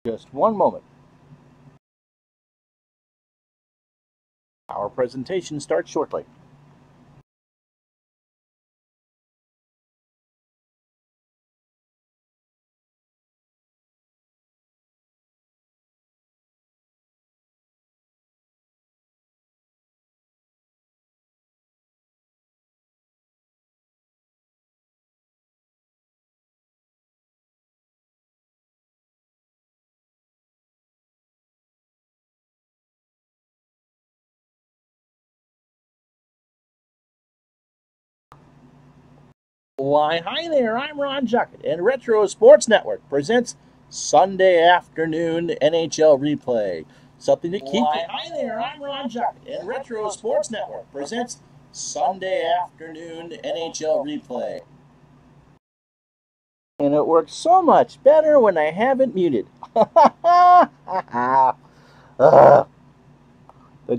Just one moment. Our presentation starts shortly. Why, hi there, I'm Ron Juckett, and Retro Sports Network presents Sunday Afternoon NHL Replay. Something to keep... Why, hi there, I'm Ron Juckett, and Retro Sports Network presents Sunday Afternoon NHL Replay. And it works so much better when I have it muted. The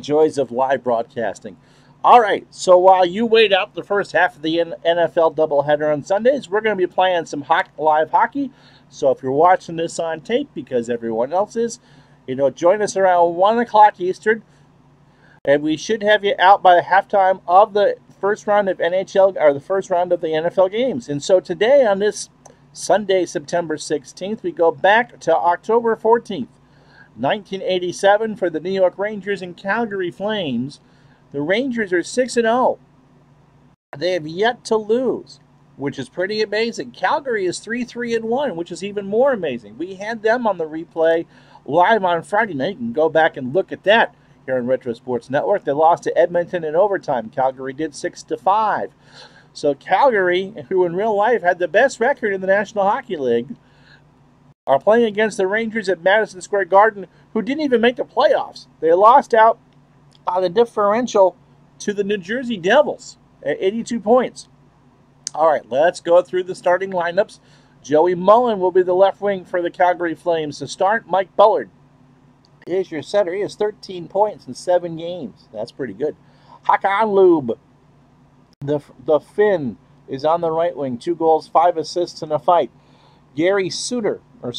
joys of live broadcasting. All right, so while you wait out the first half of the NFL doubleheader on Sundays, we're going to be playing some live hockey. So if you're watching this on tape, because everyone else is, join us around 1 o'clock Eastern, and we should have you out by the halftime of the first round of NHL, or the first round of the NFL games. And so today, on this Sunday, September 16th, we go back to October 14th, 1987 for the New York Rangers and Calgary Flames. The Rangers are 6-0. They have yet to lose, which is pretty amazing. Calgary is 3-1, which is even more amazing. We had them on the replay live on Friday night. You can go back and look at that here on Retro Sports Network. They lost to Edmonton in overtime. Calgary did 6-5. So Calgary, who in real life had the best record in the National Hockey League, are playing against the Rangers at Madison Square Garden, who didn't even make the playoffs. They lost out on the differential to the New Jersey Devils at 82 points. All right, let's go through the starting lineups. Joey Mullen will be the left wing for the Calgary Flames to start. Mike Bullard is your center. He has 13 points in 7 games. That's pretty good. Hakan Lube, the Finn, is on the right wing. 2 goals, 5 assists in a fight. Gary Sutter, at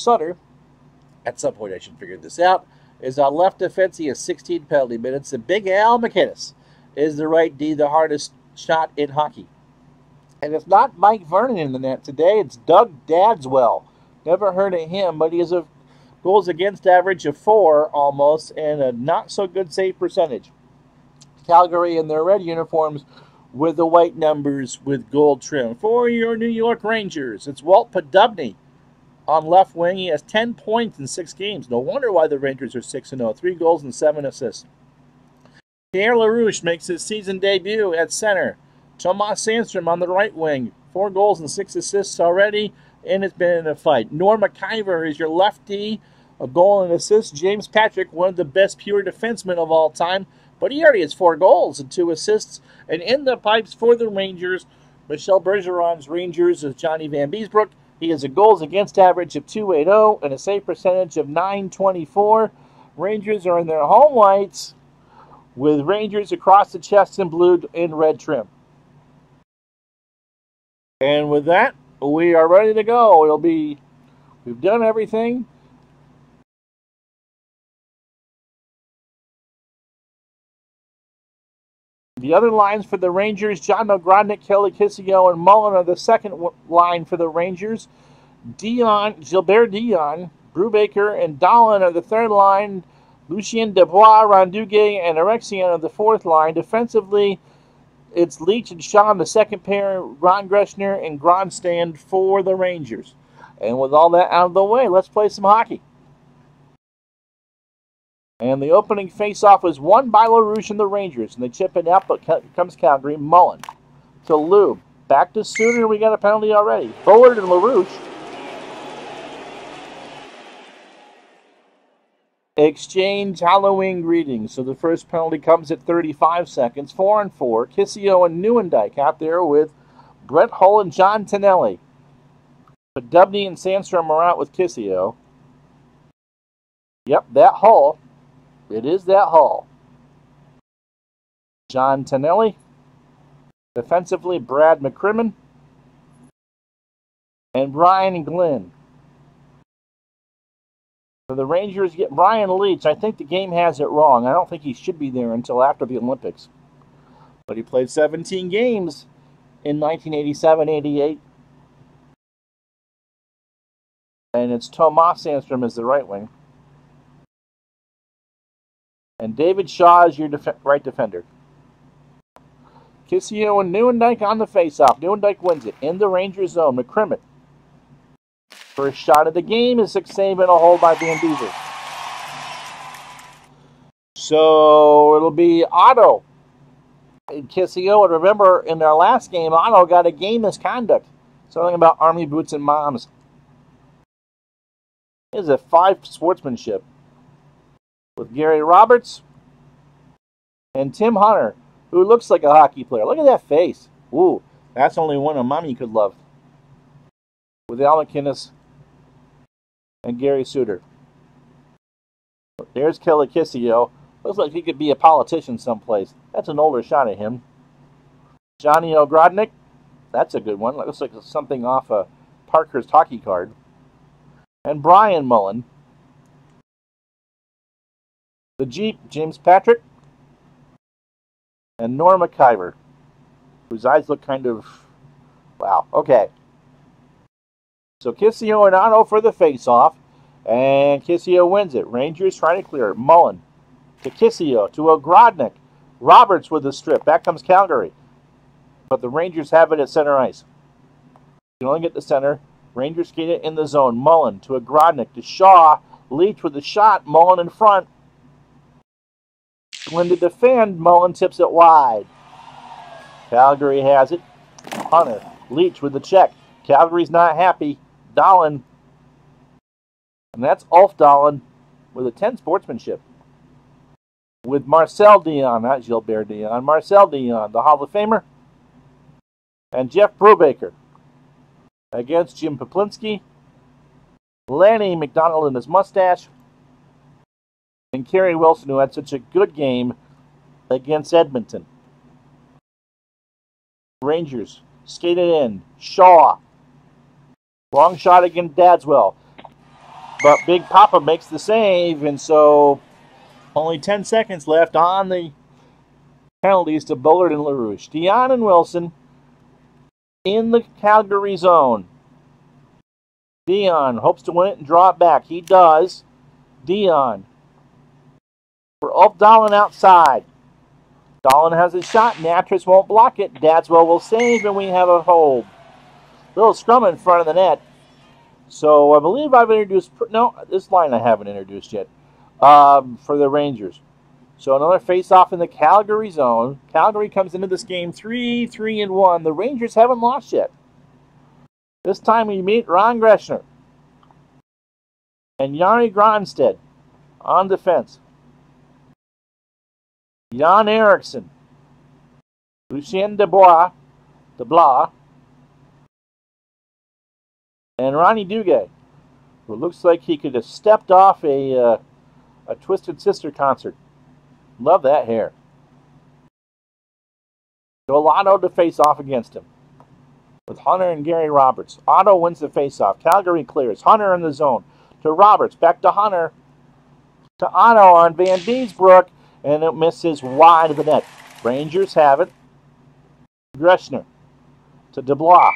some point I should figure this out, is on left defense. He has 16 penalty minutes. And Big Al McInnes is the right D, the hardest shot in hockey. And it's not Mike Vernon in the net today. It's Doug Dadswell. Never heard of him, but he has a goals against average of 4 almost and a not-so-good save percentage. Calgary in their red uniforms with the white numbers with gold trim. For your New York Rangers, it's Walt Podubny. On left wing, he has 10 points in 6 games. No wonder why the Rangers are 6-0. 3 goals and 7 assists. Pierre LaRouche makes his season debut at center. Tomas Sandstrom on the right wing. 4 goals and 6 assists already, and it's been in a fight. Norm McIver is your lefty, a goal and assist. James Patrick, one of the best pure defensemen of all time, but he already has 4 goals and 2 assists. And in the pipes for the Rangers, Michel Bergeron's Rangers is Johnny Van Beesbrook. He has a goals against average of .280 and a save percentage of .924. Rangers are in their home whites with Rangers across the chest in blue in red trim. And with that, we are ready to go. We've done everything. The other lines for the Rangers, John Ogrodnik, Kelly Kissio, and Mullen are the second line for the Rangers. Gilbert Dion, Brubaker, and Dahlin are the third line. Lucien Dubois, Randuguay, and Erexian are the fourth line. Defensively, it's Leach and Sean, the second pair, Ron Greshner and Grondstand for the Rangers. And with all that out of the way, let's play some hockey. And the opening face-off was won by LaRouche and the Rangers. And they chip it out, but comes Calgary. Mullen to Lube. Back to Suter. We got a penalty already. Bullard and LaRouche exchange Halloween greetings. So the first penalty comes at 35 seconds. 4-4. Kissio and Neuendijk out there with Brett Hull and John Tonelli. But Dubney and Sandstrom are out with Kissio. Yep, that Hull. It is that Hull. John Tonelli. Defensively, Brad McCrimmon. And Brian Glynn. For the Rangers get Brian Leetch. I think the game has it wrong. I don't think he should be there until after the Olympics. But he played 17 games in 1987-88. And it's Tomas Sandstrom as the right wing. And David Shaw is your right defender. Kissio and Nieuwendyk on the faceoff. Nieuwendyk wins it in the Rangers zone. McCrimmon. First shot of the game is 6 save and a hold by Van Beezer. So it'll be Otto and Kissio. And remember, in their last game, Otto got a game misconduct. Something about Army boots and moms. Here's a 5 sportsmanship with Gary Roberts and Tim Hunter, who looks like a hockey player. Look at that face. Ooh, that's only one a mommy could love. With Al McInnes and Gary Suter. There's Kelly Kissio. Looks like he could be a politician someplace. That's an older shot of him. Johnny Ogrodnik. That's a good one. Looks like something off a Parker's hockey card. And Brian Mullen. The Jeep, James Patrick. And Norma Kyver, whose eyes look kind of... Wow, okay. So Kissio and Otto for the face-off. And Kissio wins it. Rangers trying to clear it. Mullen to Kissio, to Ogrodnik. Roberts with the strip. Back comes Calgary. But the Rangers have it at center ice. You can only get the center. Rangers get it in the zone. Mullen to Ogrodnik, to Shaw. Leach with the shot. Mullen in front. When to defend, Mullen tips it wide. Calgary has it. Hunter. Leach with the check. Calgary's not happy. Dahlin. And that's Ulf Dahlin with a 10 sportsmanship. With Marcel Dion, not Gilbert Dion. Marcel Dion, the Hall of Famer. And Jeff Brubaker against Jim Poplinski. Lanny McDonald and his mustache. And Kerry Wilson, who had such a good game against Edmonton. Rangers skated in. Shaw. Long shot against Dadswell. But Big Papa makes the save, and so only 10 seconds left on the penalties to Bullard and LaRouche. Dion and Wilson in the Calgary zone. Dion hopes to win it and draw it back. He does. Dion. For Ulf Dahlin outside. Dahlin has a shot. Natras won't block it. Dadswell will save, and we have a hold. Little scrum in front of the net. So I believe I've introduced... No, this line I haven't introduced yet. For the Rangers. So another face-off in the Calgary zone. Calgary comes into this game 3-3-1. The Rangers haven't lost yet. This time we meet Ron Greshner and Jari Gronstedt on defense. Jan Eriksson, Lucien Dubois, and Ronnie Duguay, who looks like he could have stepped off a Twisted Sister concert. Love that hair. Otto to face off against him with Hunter and Gary Roberts. Otto wins the face-off. Calgary clears. Hunter in the zone. To Roberts. Back to Hunter. To Otto on Van Beesbrook. And it misses wide of the net. Rangers have it. Greshner to Dubois.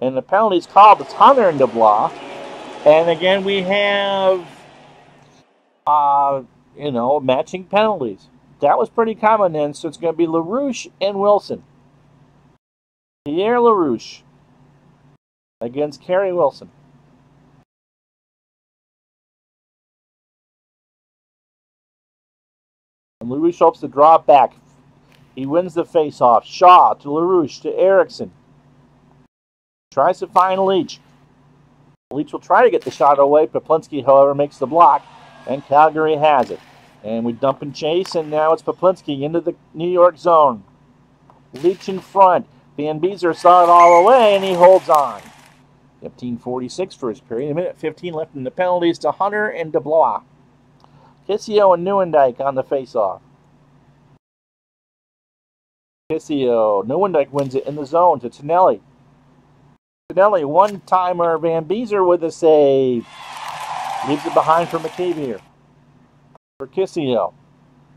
And the penalty's called. It's Hunter and Dubois. And again, we have, matching penalties. That was pretty common then, so it's going to be LaRouche and Wilson. Pierre LaRouche against Kerry Wilson. And LaRouche hopes to draw it back. He wins the face-off. Shaw to LaRouche to Eriksson. Tries to find Leach. Leach will try to get the shot away. Poplinski, however, makes the block. And Calgary has it. And we dump and chase, and now it's Poplinski into the New York zone. Leach in front. Van Beezer saw it all away, and he holds on. 15:46 first period. A minute 15 left in the penalties to Hunter and Dubois. Kissio and Nieuwendyk on the face-off. Kissio. Nieuwendyk wins it in the zone to Tonelli. Tonelli, one-timer. Van Beezer with a save. Leaves it behind for McCabe here. For Kissio.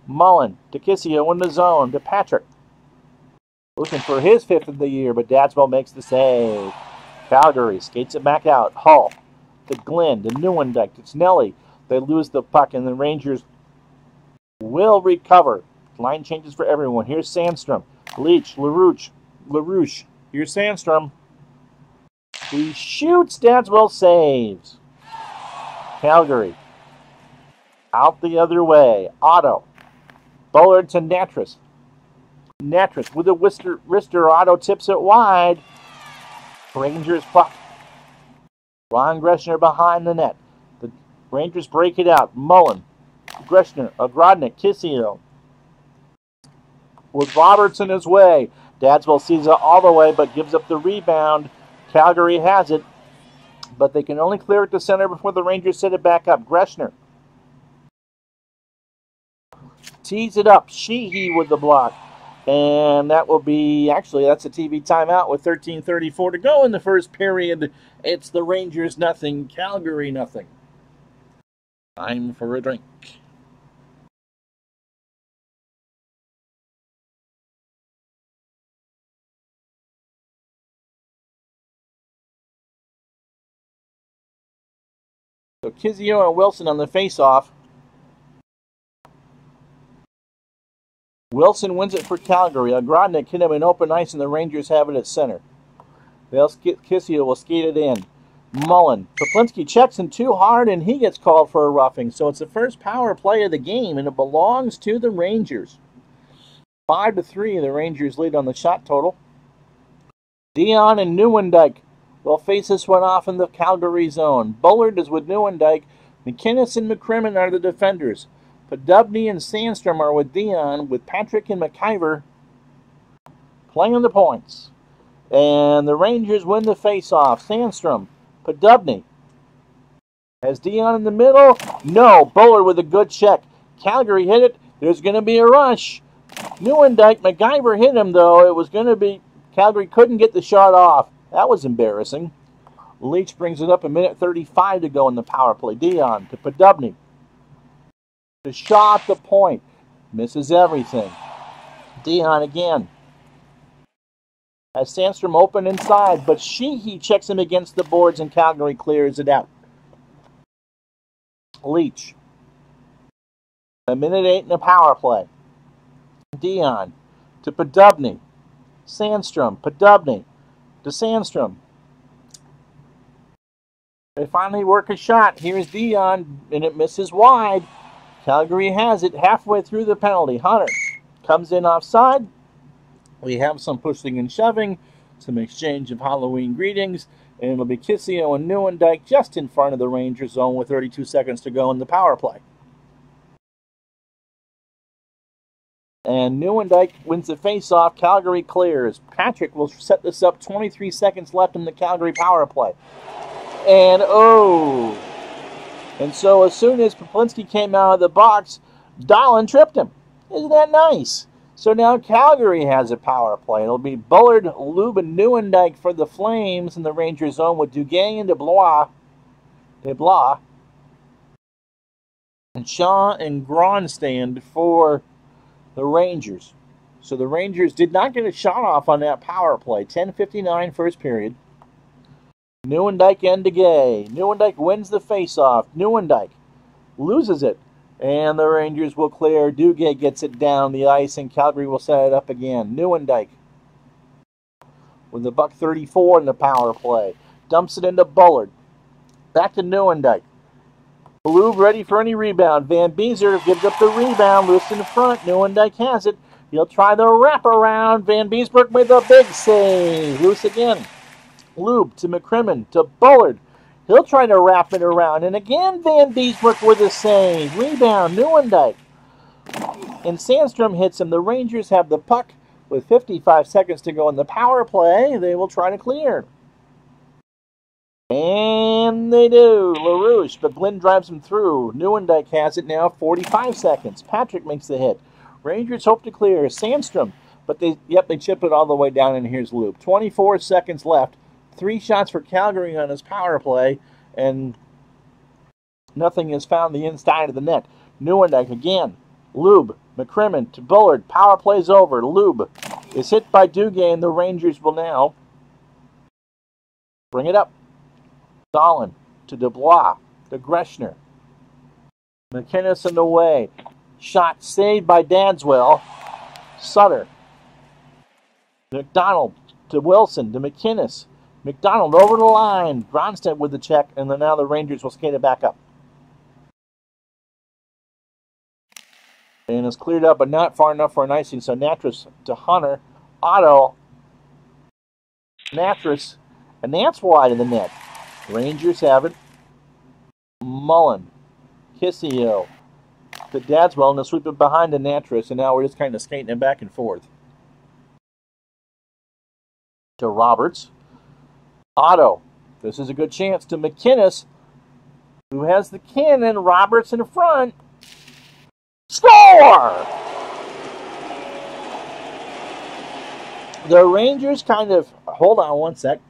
Mullen to Kissio in the zone to Patrick. Looking for his 5th of the year, but Dadswell makes the save. Calgary skates it back out. Hull to Glenn to Newendijk to Snelly. They lose the puck, and the Rangers will recover. Line changes for everyone. Here's Sandstrom. Leach, LaRouche. Here's Sandstrom. He shoots. Dadswell saves. Calgary. Out the other way. Otto. Bullard to Natras. Natras with a wrister. Otto tips it wide. Rangers puck. Ron Greshner behind the net. The Rangers break it out. Mullen. Greshner. Ogrodnik. Kissio. With Robertson his way. Dadswell sees it all the way but gives up the rebound. Calgary has it, but they can only clear it to center before the Rangers set it back up. Greshner tees it up. Sheehy with the block. And that will be, actually, that's a TV timeout with 13:34 to go in the first period. It's the Rangers nothing, Calgary nothing. Time for a drink. So Kissio and Wilson on the face-off. Wilson wins it for Calgary. Ogrodnik hit him in open ice, and the Rangers have it at center. Kissio will skate it in. Mullen. Poplinski checks him too hard, and he gets called for a roughing. So it's the first power play of the game, and it belongs to the Rangers. 5-3, the Rangers lead on the shot total. Dion and Newendijk will face this one off in the Calgary zone. Bullard is with Newendijk. McInnes and McCrimmon are the defenders. Podubny and Sandstrom are with Dion, with Patrick and McIver playing the points. And the Rangers win the face-off. Sandstrom, Podubny. Has Dion in the middle? No. Bullard with a good check. Calgary hit it. There's going to be a rush. Newendijk, McIver hit him, though. It was going to be... Calgary couldn't get the shot off. That was embarrassing. Leach brings it up 1:35 to go in the power play. Dion to Podubny. The shot, the point. Misses everything. Dion again. Has Sandstrom open inside, but he checks him against the boards and Calgary clears it out. Leach. 1:08 in the power play. Dion to Podubny. Sandstrom. Podubny to Sandstrom. They finally work a shot. Here's Dion, and it misses wide. Calgary has it halfway through the penalty. Hunter comes in offside. We have some pushing and shoving, some exchange of Halloween greetings, and it'll be Kissio and Newendijk just in front of the Rangers zone with 32 seconds to go in the power play. And Newendijk wins the face-off. Calgary clears. Patrick will set this up. 23 seconds left in the Calgary power play. And, oh! And so as soon as Poplinski came out of the box, Dahlin tripped him. Isn't that nice? So now Calgary has a power play. It'll be Bullard, Lube, and Newendijk for the Flames in the Rangers zone with Duguay and DeBlois. And Shaw and Gronstand for the Rangers. So the Rangers did not get a shot off on that power play. 10:59 first period. Newendijk and Duguay. Newendijk wins the face-off. Newendijk loses it. And the Rangers will clear. Duguay gets it down the ice, and Calgary will set it up again. Newendijk with the $1:34 in the power play. Dumps it into Bullard. Back to Newendijk. Blue ready for any rebound. Van Beezer gives up the rebound. Loose in front. Newendijk has it. He'll try the wraparound. Van Beesbrook with a big save. Loose again. Lube to McCrimmon to Bullard. He'll try to wrap it around. And again, Van Beesbrook with a save. Rebound, Newendijk. And Sandstrom hits him. The Rangers have the puck with 55 seconds to go in the power play. They will try to clear. And they do. LaRouche, but Glenn drives him through. Newendijk has it now, 45 seconds. Patrick makes the hit. Rangers hope to clear. Sandstrom, but they chip it all the way down, and here's Lube. 24 seconds left. 3 shots for Calgary on his power play, and Nothing is found the inside of the net. Neuendijk again. Lube. McCrimmon to Bullard. Power plays over. Lube is hit by Duguay. The Rangers will now bring it up. Dahlin to Dubois. To Greshner. McInnes in the way. Shot saved by Dadswell. Sutter. McDonald to Wilson. To McInnes. McDonald over the line. Gronstedt with the check. And then now the Rangers will skate it back up. And it's cleared up, but not far enough for an icing. So Natras to Hunter. Otto. Natras. And that's wide in the net. Rangers have it. Mullen. Kissio. To Dadswell. And they'll sweep it behind the Natras. And now we're just kind of skating it back and forth. To Roberts. Otto. This is a good chance to McInnes, who has the cannon. Roberts in front. Score! The Rangers kind of... Hold on one sec.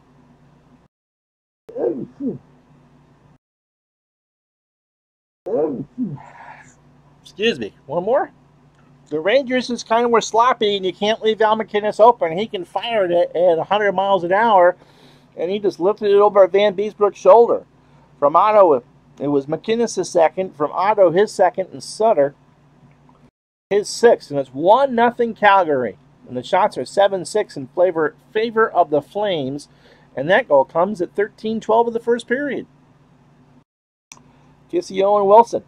Excuse me. One more. The Rangers just kind of were sloppy, and you can't leave Al McInnes open. He can fire it at 100 miles an hour, and he just lifted it over Van Beesbrook's shoulder. From Otto, it was McInnes' second. From Otto, his second, and Sutter, his sixth. And it's 1-0 Calgary. And the shots are 7-6 in favor of the Flames. And that goal comes at 13-12 of the first period. Kissio and Wilson.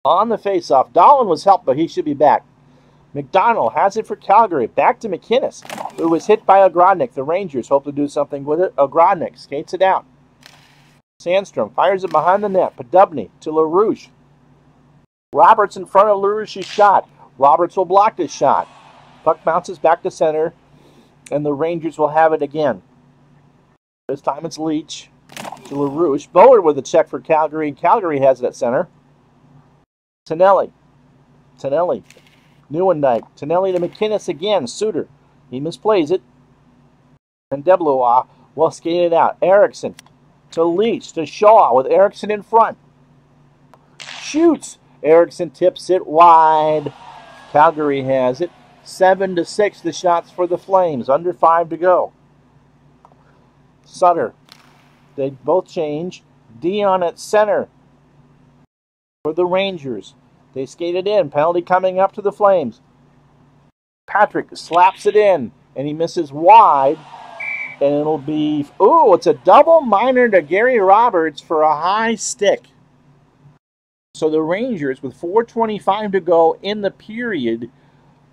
On the face-off. Dahlin was helped, but he should be back. McDonald has it for Calgary. Back to McInnes, who was hit by Ogrodnik. The Rangers hope to do something with it. Ogrodnik skates it out. Sandstrom fires it behind the net. Podubny to LaRouche. Roberts in front of LaRouche's shot. Roberts will block this shot. Puck bounces back to center, and the Rangers will have it again. This time it's Leach to LaRouche. Bullard with a check for Calgary, and Calgary has it at center. Tonelli. Neuendijk. Tonelli to McInnes again. Suter. He misplays it. And Deblois will skate it out. Erickson to Leach to Shaw with Erickson in front. Shoots. Erickson tips it wide. Calgary has it. 7-6 the shots for the Flames. Under 5 to go. Sutter. They both change. Dion at center for the Rangers. They skated in. Penalty coming up to the Flames. Patrick slaps it in, and he misses wide. And it'll be... Ooh, it's a double minor to Gary Roberts for a high stick. So the Rangers, with 4:25 to go in the period,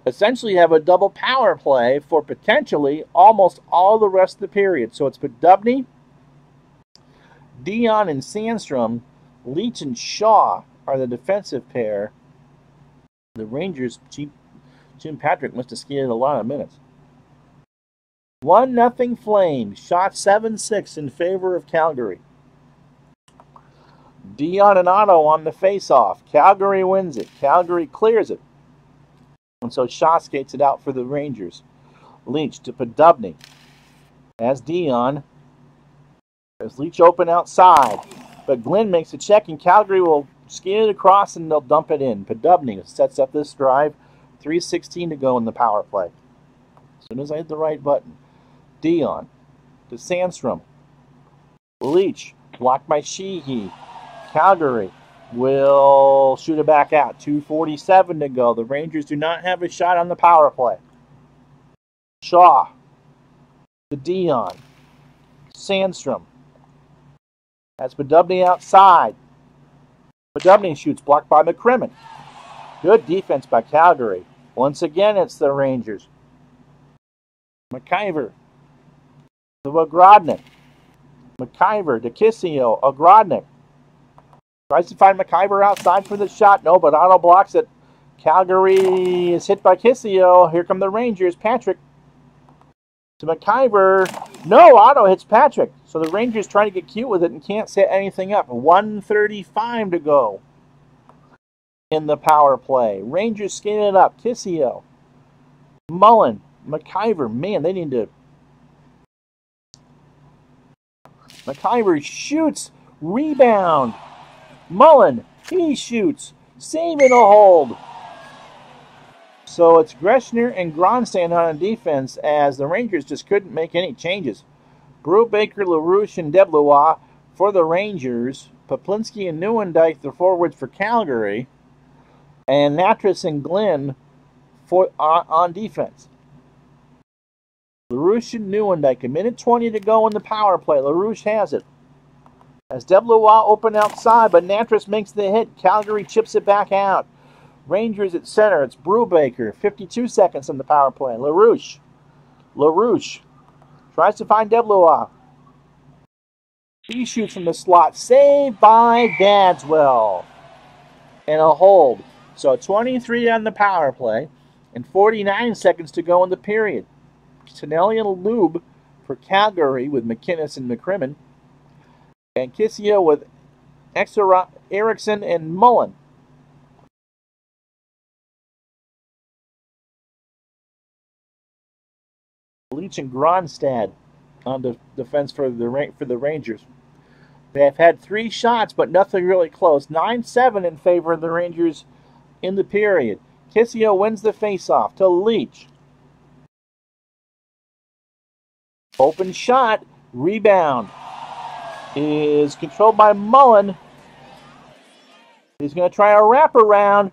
essentially have a double power play for potentially almost all the rest of the period. So it's Podubny, Dion, and Sandstrom. Leach and Shaw are the defensive pair. The Rangers, Jim Patrick must have skated a lot of minutes. 1-0 Flames. Shot 7-6 in favor of Calgary. Dion and Otto on the face-off. Calgary wins it. Calgary clears it. And so Shaw skates it out for the Rangers. Leach to Podubny. As Dion. There's Leach open outside. But Glenn makes a check, and Calgary will skate it across, and they'll dump it in. Podubny sets up this drive. 3:16 to go in the power play. As soon as I hit the right button. Dion to Sandstrom. Leach blocked by Sheehy. Calgary will shoot it back out. 2:47 to go. The Rangers do not have a shot on the power play. Shaw to Dion. Sandstrom. That's Podubny outside. Podubny shoots, blocked by McCrimmon. Good defense by Calgary. Once again, it's the Rangers. McIver to Ogrodnik. McIver to Kissio. Ogrodnik tries to find McIver outside for the shot. No, but Otto blocks it. Calgary is hit by Kissio. Here come the Rangers. Patrick to McIver. No, Otto hits Patrick. So the Rangers try to get cute with it and can't set anything up. 1:35 to go in the power play. Rangers skating it up. Kissio. Mullen. McIver. Man, they need to... McIver shoots Rebound. Mullen, he shoots. Save and a hold. So it's Greshner and Grandstand on defense as the Rangers just couldn't make any changes. Brubaker, LaRouche, and Deblois for the Rangers. Poplinski and Nieuwendyk, the forwards for Calgary. And Natras and Glenn on defense. LaRouche and Nieuwendyk. A minute 20 to go in the power play. LaRouche has it. As Deblois open outside, but Natras makes the hit. Calgary chips it back out. Rangers at center. It's Brubaker. 52 seconds on the power play. LaRouche tries to find Deblois. He shoots from the slot. Saved by Dadswell. And a hold. So 23 on the power play. And 49 seconds to go in the period. Tonelli and Lube for Calgary with McInnes and McCrimmon. And Kissio with Erickson and Mullen. Leach and Gronstad on the defense for the Rangers. They have had 3 shots, but nothing really close. 9-7 in favor of the Rangers in the period. Kissio wins the faceoff to Leach. Open shot. Rebound is controlled by Mullen. He's going to try a wraparound.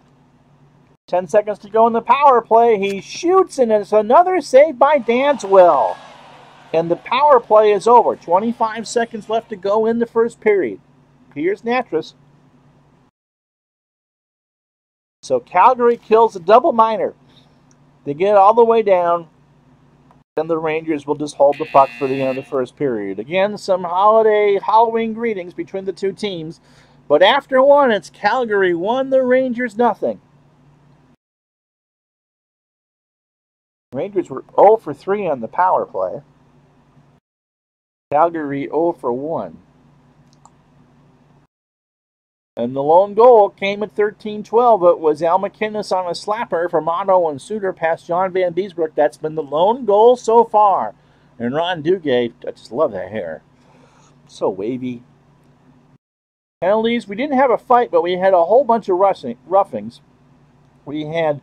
10 seconds to go in the power play. He shoots, and it's another save by Danswell. And the power play is over. 25 seconds left to go in the first period. Here's Natras. So Calgary kills a double minor. They get all the way down. Then the Rangers will just hold the puck for the end of the first period. Again, some Halloween greetings between the two teams. But after one, it's Calgary 1, the Rangers nothing. Rangers were 0 for 3 on the power play. Calgary 0 for 1. And the lone goal came at 13-12. It was Al McInnes on a slapper from Otto and Suter past John Van Beesbrook. That's been the lone goal so far. And Ron Duguay, I just love that hair. So wavy. Penalties. We didn't have a fight, but we had a whole bunch of roughings. We had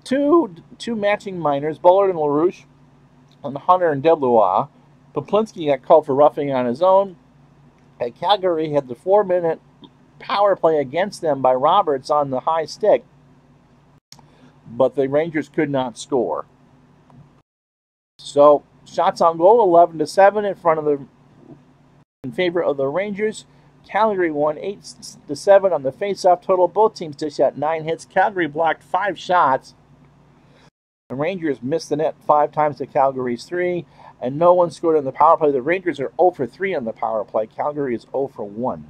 two matching minors, Bullard and LaRouche, and Hunter and Deblois. Poplinski got called for roughing on his own. And Calgary had the 4-minute power play against them by Roberts on the high stick. But the Rangers could not score. So, shots on goal, 11-7 in favor of the Rangers. Calgary won 8-7 on the face-off total. Both teams just had 9 hits. Calgary blocked 5 shots. The Rangers missed the net 5 times to Calgary's 3. And no one scored on the power play. The Rangers are 0 for 3 on the power play. Calgary is 0 for 1.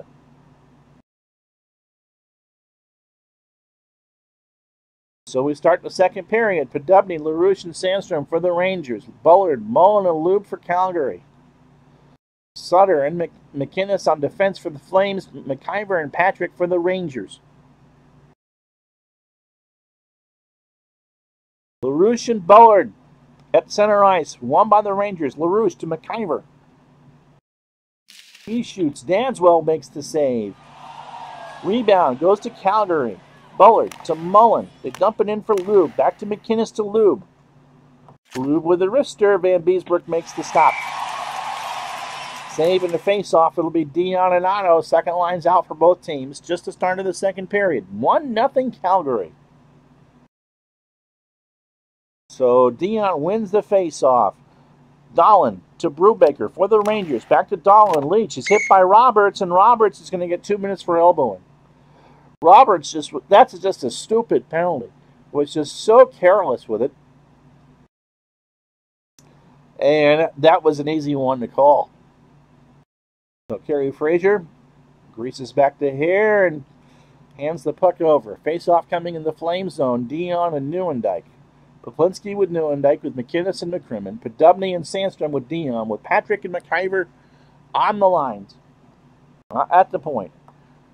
So we start the second period. Podubny, LaRouche, and Sandstrom for the Rangers. Bullard, Mullen, and Lube for Calgary. Sutter and McInnes on defense for the Flames. McIver and Patrick for the Rangers. LaRouche and Bullard at center ice, won by the Rangers. LaRouche to McIver. He shoots. Danswell makes the save. Rebound goes to Calgary. Bullard to Mullen. They dump it in for Lube. Back to McInnes to Lube. Lube with a wrister. Van Beesbrook makes the stop. Save in the face-off. It'll be Dion and Otto. Second line's out for both teams. Just the start of the second period. 1-0 Calgary. So Dion wins the face-off. Dahlin to Brubaker for the Rangers. Back to Dahlin. Leach is hit by Roberts, and Roberts is going to get 2 minutes for elbowing. Roberts that's just a stupid penalty. Was just so careless with it. And that was an easy one to call. So Kerry Frazier greases back to here and hands the puck over. Face-off coming in the flame zone. Dion and Nieuwendyk. Poplinski with Nieuwendyk, with McInnes and McCrimmon. Podubny and Sandstrom with Dion, with Patrick and McIver on the lines. At the point.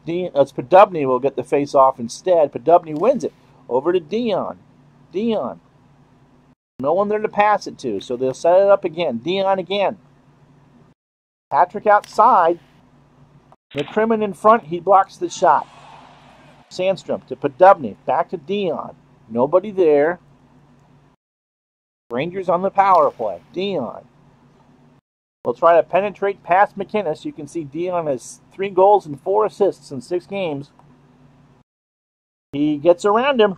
Podubny will get the face-off instead. Podubny wins it. Over to Dion. Dion. No one there to pass it to, so they'll set it up again. Dion again. Patrick outside. McCrimmon in front. He blocks the shot. Sandstrom to Podubny. Back to Dion. Nobody there. Rangers on the power play. Dion will try to penetrate past McInnes. You can see Dion has 3 goals and 4 assists in 6 games. He gets around him.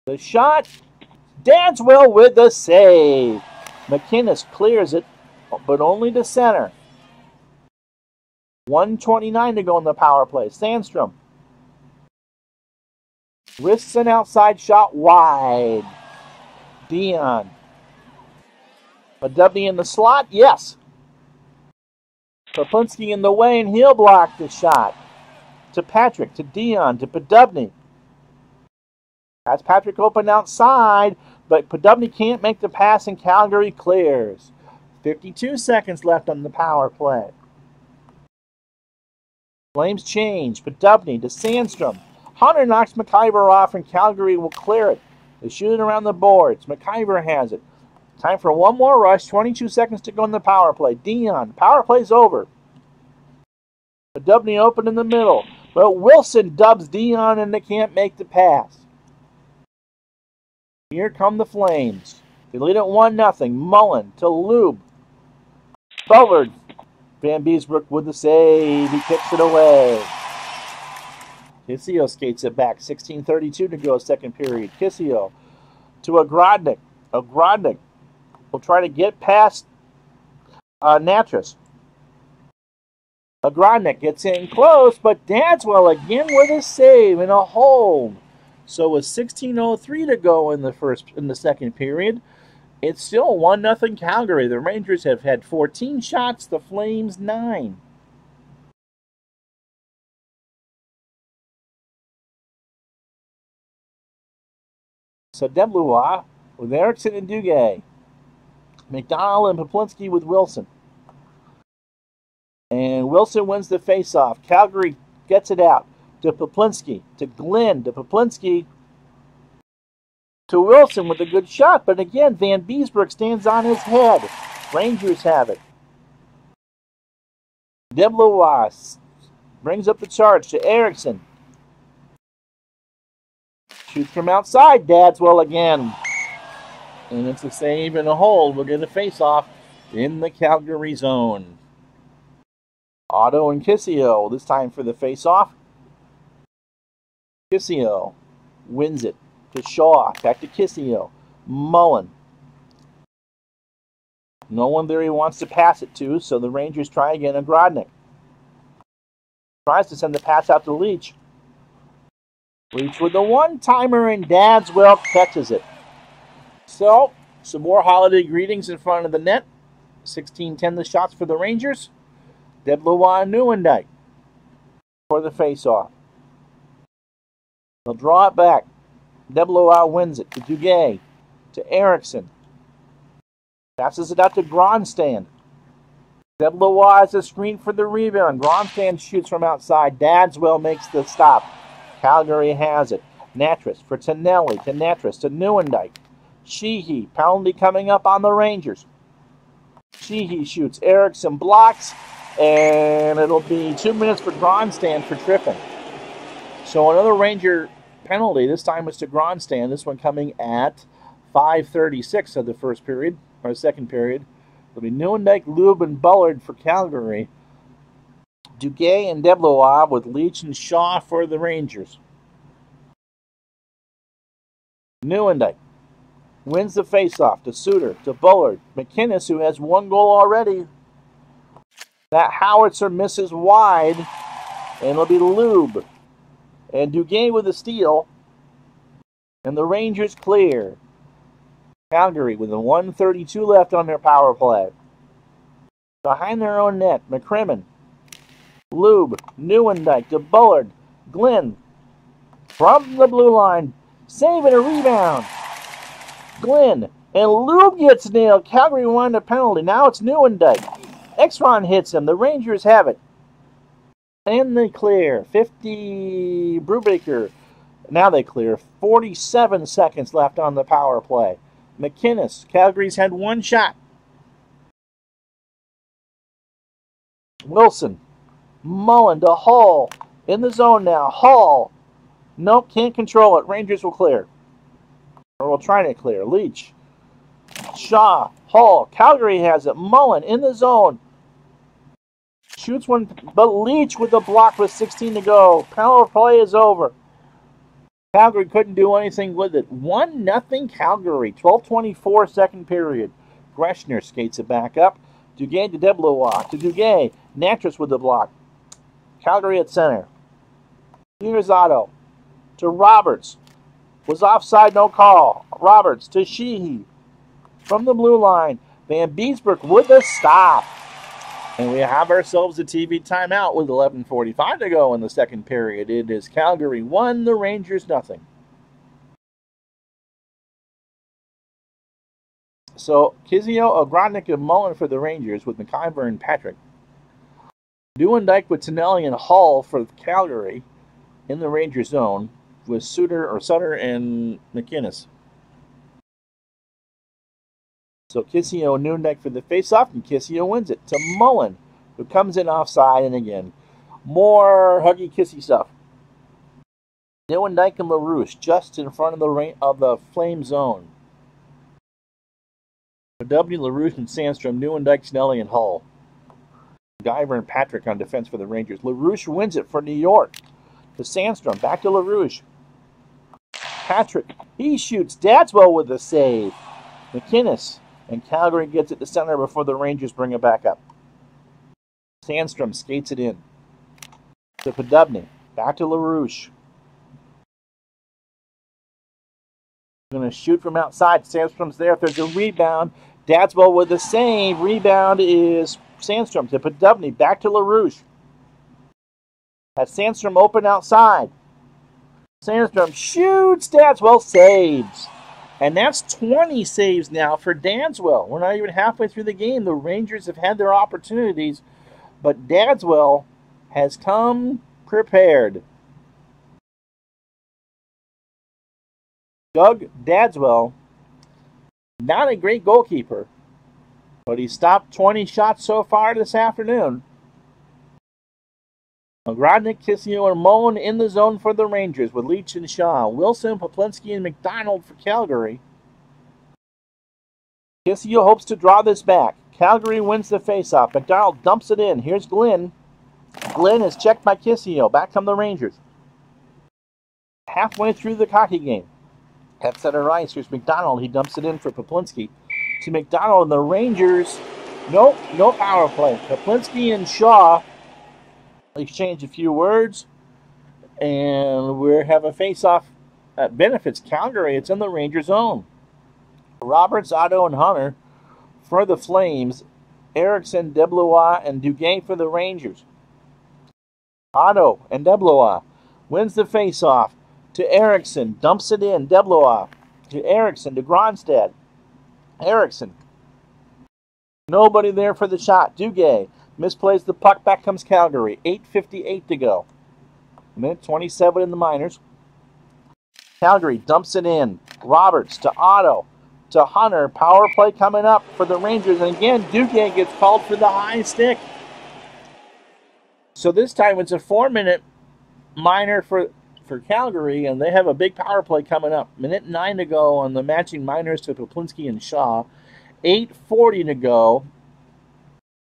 The shot. Danswell with the save. McInnes clears it, but only to center. 1:29 to go in the power play. Sandstrom risks an outside shot wide. Dion. Podubny in the slot? Yes. Poplinski in the way, and he'll block the shot. To Patrick, to Dion, to Podubny. That's Patrick open outside, but Podubny can't make the pass, and Calgary clears. 52 seconds left on the power play. Flames change. Podubny to Sandstrom. Hunter knocks McIver off, and Calgary will clear it. They shoot it around the boards. McIver has it. Time for one more rush. 22 seconds to go in the power play. Dion. Power play's over. Podubny open in the middle. But Wilson dubs Dion, and they can't make the pass. Here come the Flames. They lead it 1-0. Mullen to Lube. Bullard. Van Beesbrook with the save. He kicks it away. Kissio skates it back. 16:32 to go, second period. Kissio to Ogrodnik. Ogrodnik will try to get past Natras. Ogrodnik gets in close, but Danswell again with a save and a hold. So with 16:03 to go in the second period, it's still 1-0 Calgary. The Rangers have had 14 shots, the Flames 9. So Deblois with Erickson and Duguay. McDonald and Poplinski with Wilson. And Wilson wins the faceoff. Calgary gets it out to Poplinski, to Glenn, to Poplinski, to Wilson with a good shot. But again, Van Beesbrook stands on his head. Rangers have it. Deblois brings up the charge to Erickson. Shoots from outside. Danswell again. And it's a save and a hold. We'll get a face-off in the Calgary zone. Otto and Kissio, this time for the face-off. Kissio wins it to Shaw. Back to Kissio. Mullen. No one there he wants to pass it to, so the Rangers try again. Ogrodnik tries to send the pass out to Leach. Leach with the one-timer, and Danswell catches it. So, some more holiday greetings in front of the net. 16-10 the shots for the Rangers. Deblois and Nieuwendyk for the face-off. They'll draw it back. Deblois wins it to Duguay, to Erickson. Passes it out to Gronstand. Deblois has a screen for the rebound. Gronstand shoots from outside. Danswell makes the stop. Calgary has it. Natras for Tonelli, to Natras, to Nieuwendyk. Sheehy, penalty coming up on the Rangers. Sheehy shoots. Erickson blocks. And it'll be 2 minutes for Gronstand for tripping. So another Ranger penalty. This time it's to Gronstand. This one coming at 5:36 of the first period, or second period. It'll be Nieuwendyk, Lube, and Bullard for Calgary. Duguay and Deblois with Leach and Shaw for the Rangers. Nieuwendyk wins the faceoff to Suter, to Bullard. McInnes, who has 1 goal already. That howitzer misses wide, and it'll be Lube. And Duguay with a steal. And the Rangers clear. Calgary with a 1:32 left on their power play. Behind their own net, McCrimmon. Lube, Nieuwendyk to Bullard. Glenn from the blue line. Save and a rebound. Glenn. And Lube gets nailed. Calgary won a penalty. Now it's Nieuwendyk. Exron hits him. The Rangers have it. And they clear. 50 Brubaker. Now they clear. 47 seconds left on the power play. McInnes. Calgary's had 1 shot. Wilson. Mullen to Hall. In the zone now. Hall. Nope, can't control it. Rangers will clear. Or will try to clear. Leach. Shaw. Hall. Calgary has it. Mullen in the zone. Shoots one, but Leach with the block with 16 to go. Power play is over. Calgary couldn't do anything with it. 1-0 Calgary. 12:24 second period. Greshner skates it back up. Duguay to Deblois. To Duguay. Natras with the block. Calgary at center. Here's Otto. To Roberts. Was offside, no call. Roberts to Sheehy. From the blue line. Van Beesbrook with the stop. And we have ourselves a TV timeout with 11:45 to go in the second period. It is Calgary 1, the Rangers nothing. So, Kizio, Ogrodnik, and Mullen for the Rangers with McIver and Patrick. Newendijk with Tonelli and Hall for Calgary in the Ranger zone with Sutter and McInnes. So Kissio and Newendijk for the face-off, and Kissio wins it to Mullen, who comes in offside, and again, more huggy-kissy stuff. Newendijk and LaRouche just in front of the Flame zone. W, LaRouche, and Sandstrom, Newendijk, Snelly, and Hull. Guyver and Patrick on defense for the Rangers. LaRouche wins it for New York to Sandstrom, back to LaRouche. Patrick, he shoots. Dadswell with the save. McInnes. And Calgary gets it to center before the Rangers bring it back up. Sandstrom skates it in. To Podubny. Back to LaRouche. Going to shoot from outside. Sandstrom's there. If there's a rebound, Dadswell with the save. Rebound is Sandstrom to Podubny. Back to LaRouche. Has Sandstrom open outside. Sandstrom shoots. Dadswell saves. And that's 20 saves now for Dadswell. We're not even halfway through the game. The Rangers have had their opportunities, but Dadswell has come prepared. Doug Dadswell, not a great goalkeeper, but he stopped 20 shots so far this afternoon. Ogrodnik, Kissio, and Mullen in the zone for the Rangers with Leach and Shaw. Wilson, Poplinski, and McDonald for Calgary. Kissio hopes to draw this back. Calgary wins the faceoff. McDonald dumps it in. Here's Glenn. Glenn is checked by Kissio. Back come the Rangers. Halfway through the hockey game. At center ice, here's McDonald. He dumps it in for Poplinski. To McDonald and the Rangers. Nope, no power play. Poplinski and Shaw exchange a few words, and we have a face-off that benefits Calgary. It's in the Ranger zone. Roberts, Otto, and Hunter for the Flames. Erickson, Deblois, and Duguay for the Rangers. Otto and Deblois wins the face-off to Erickson. Dumps it in. Deblois to Erickson to Gronstad. Erickson. Nobody there for the shot. Duguay misplays the puck. Back comes Calgary. 8:58 to go. Minute 27 in the minors. Calgary dumps it in. Roberts to Otto to Hunter. Power play coming up for the Rangers. And again, Duguay gets called for the high stick. So this time it's a 4-minute minor for Calgary, and they have a big power play coming up. Minute 9 to go on the matching minors to Poplinski and Shaw. 8:40 to go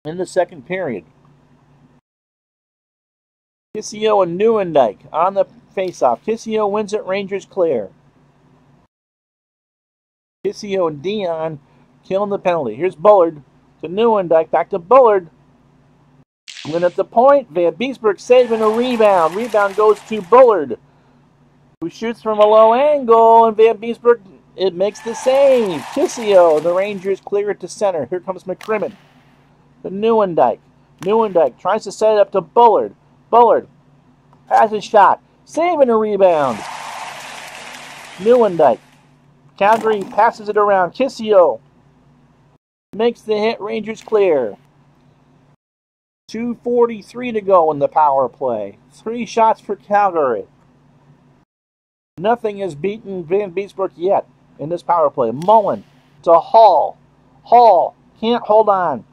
in the second period. Kissio and Newendijk on the faceoff. Kissio wins it. Rangers clear. Kissio and Dion killing the penalty. Here's Bullard to Newendijk. Back to Bullard. Win at the point. Van Beesbrook saving a rebound. Rebound goes to Bullard, who shoots from a low angle, and Van Beesbrook, it makes the save. Kissio, the Rangers clear it to center. Here comes McCrimmon. To Newendijk. Newendijk tries to set it up to Bullard. Bullard has a shot. Saving a rebound. Newendijk. Calgary passes it around. Kissio makes the hit. Rangers clear. 2:43 to go in the power play. 3 shots for Calgary. Nothing has beaten Van Beesbrook yet in this power play. Mullen to Hall. Hall can't hold on.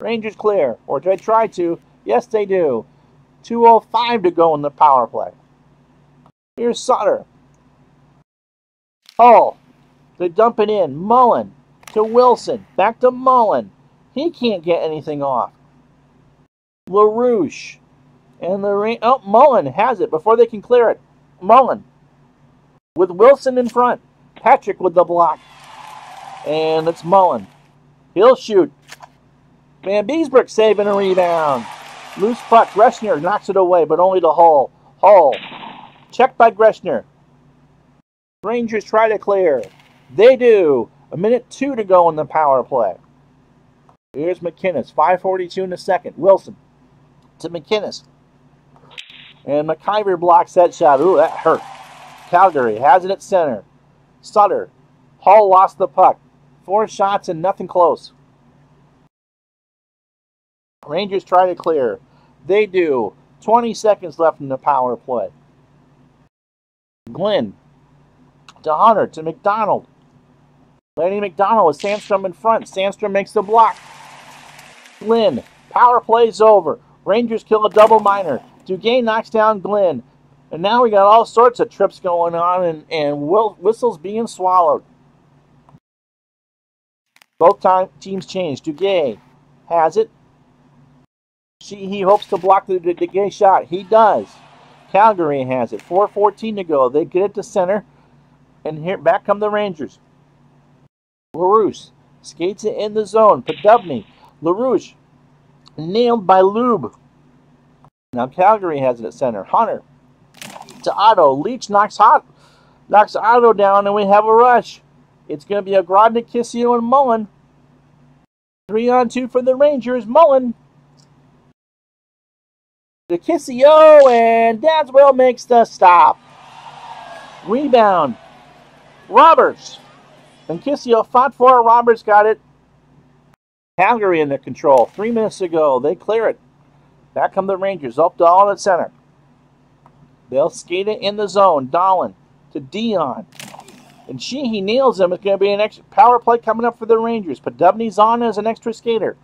Rangers clear, or do they try to? Yes, they do. 2:05 to go in the power play. Here's Sutter. Hull. They dump it in. Mullen to Wilson. Back to Mullen. He can't get anything off. LaRouche. And Mullen has it before they can clear it. Mullen with Wilson in front. Patrick with the block. And it's Mullen. He'll shoot. Van Beesbrook saving a rebound. Loose puck. Greshner knocks it away, but only to Hull. Hull. Checked by Greshner. Rangers try to clear. They do. 1:02 to go in the power play. Here's McInnes. 5:42 in the second. Wilson to McInnes. And McIver blocks that shot. Ooh, that hurt. Calgary has it at center. Sutter. Hull lost the puck. 4 shots and nothing close. Rangers try to clear. They do. 20 seconds left in the power play. Glenn to Hunter to McDonald. Lanny McDonald with Sandstrom in front. Sandstrom makes the block. Glenn. Power play's over. Rangers kill a double minor. Duguay knocks down Glenn. And now we got all sorts of trips going on and whistles being swallowed. Both teams change. Duguay has it. He hopes to block the Duguay shot. He does. Calgary has it. 4:14 to go. They get it to center. And here back come the Rangers. LaRouche skates it in the zone. Podubny. LaRouche nailed by Lube. Now Calgary has it at center. Hunter to Otto. Leach knocks Otto down, and we have a rush. It's going to be a Grodnik, Kissio, and Mullen. 3-on-2 for the Rangers. Mullen to Kissio, and Dadswell makes the stop. Rebound. Roberts. And Kissio fought for it. Roberts got it. Calgary in the control. 3 minutes to go. They clear it. Back come the Rangers. Up Dahlin at center. They'll skate it in the zone. Dahlin to Dion. And he nails him. It's going to be an extra power play coming up for the Rangers. Podubny's on as an extra skater.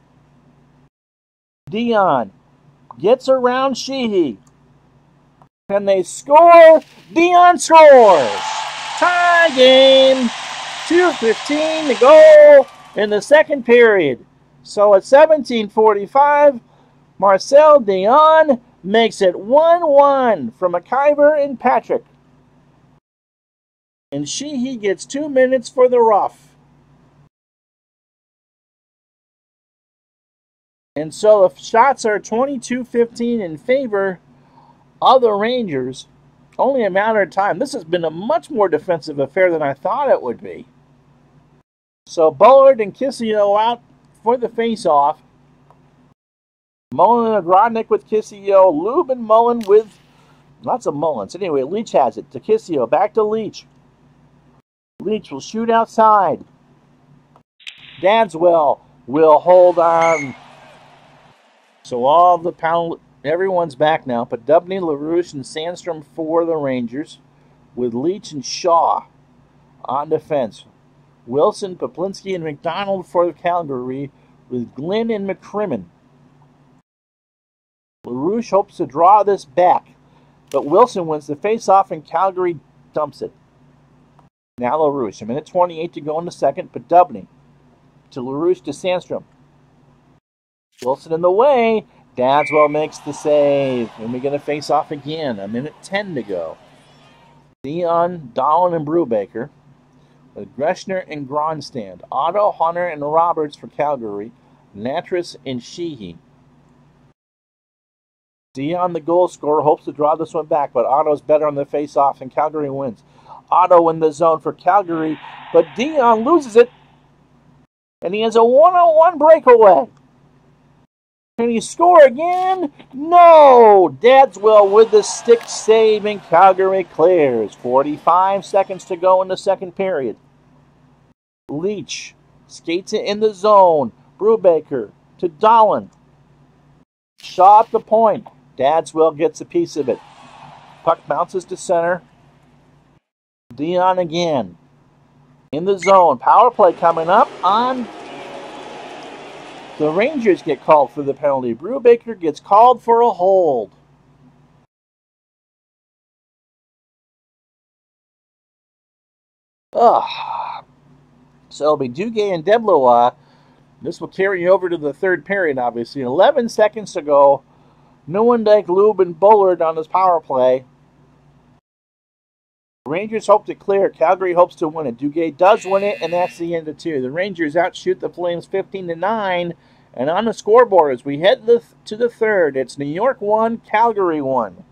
Dion gets around Sheehy. Can they score? Dion scores! Tie game! 2:15 to go in the second period. So at 17:45, Marcel Dion makes it 1-1 from McIver and Patrick. And Sheehy gets 2 minutes for the rough. And so the shots are 22-15 in favor of the Rangers. Only a matter of time. This has been a much more defensive affair than I thought it would be. So Bullard and Kissio out for the face-off. Mullen and Grodnik with Kissio. Lube and Mullen with lots of Mullins. Anyway, Leach has it to Kissio. Back to Leach. Leach will shoot outside. Dadswell will hold on. So all the everyone's back now. Podubny, LaRouche, and Sandstrom for the Rangers, with Leach and Shaw on defense. Wilson, Poplinski, and McDonald for Calgary, with Glenn and McCrimmon. LaRouche hopes to draw this back, but Wilson wins the face-off and Calgary dumps it. Now LaRouche. 1:28 to go in the second. Podubny to LaRouche to Sandstrom. Wilson in the way. Dadswell makes the save. And we're going to face off again. 1:10 to go. Dion, Dahlin, and Brubaker. With Greshner and Gronstand. Otto, Hunter, and Roberts for Calgary. Natras and Sheehy. Dion, the goal scorer, hopes to draw this one back, but Otto's better on the face-off, and Calgary wins. Otto in the zone for Calgary, but Dion loses it, and he has a 1-on-1 breakaway. Can he score again? No! Dadswell with the stick save, and Calgary clears. 45 seconds to go in the second period. Leach skates it in the zone. Brubaker to Dahlin. Shaw at the point. Dadswell gets a piece of it. Puck bounces to center. Dion again. In the zone. Power play coming up on The Rangers get called for the penalty. Brubaker gets called for a hold. Ugh. So it'll be Duguay and Deblois. This will carry you over to the third period, obviously. 11 seconds to go. Nieuwendyk, Lube, and Bullard on his power play. Rangers hope to clear. Calgary hopes to win it. Duguay does win it, and that's the end of two. The Rangers outshoot the Flames 15-9. And on the scoreboard, as we head to the third, it's New York 1, Calgary 1.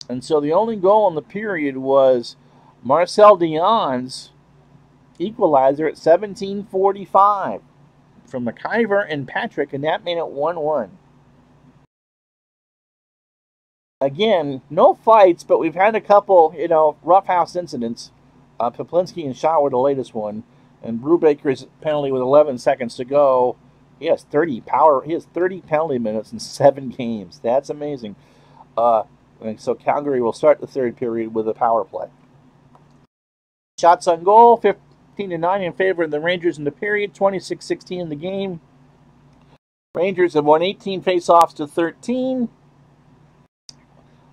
And so the only goal in the period was Marcel Dion's equalizer at 17:45 from McIver and Patrick, and that made it 1-1. Again, no fights, but we've had a couple, roughhouse incidents. Poplinski and Shaw were the latest one, and Brubaker's penalty with 11 seconds to go. He has 30 penalty minutes in 7 games. That's amazing. And so Calgary will start the third period with a power play. Shots on goal, 15-9 in favor of the Rangers in the period, 26-16 in the game. Rangers have won 18 faceoffs to 13.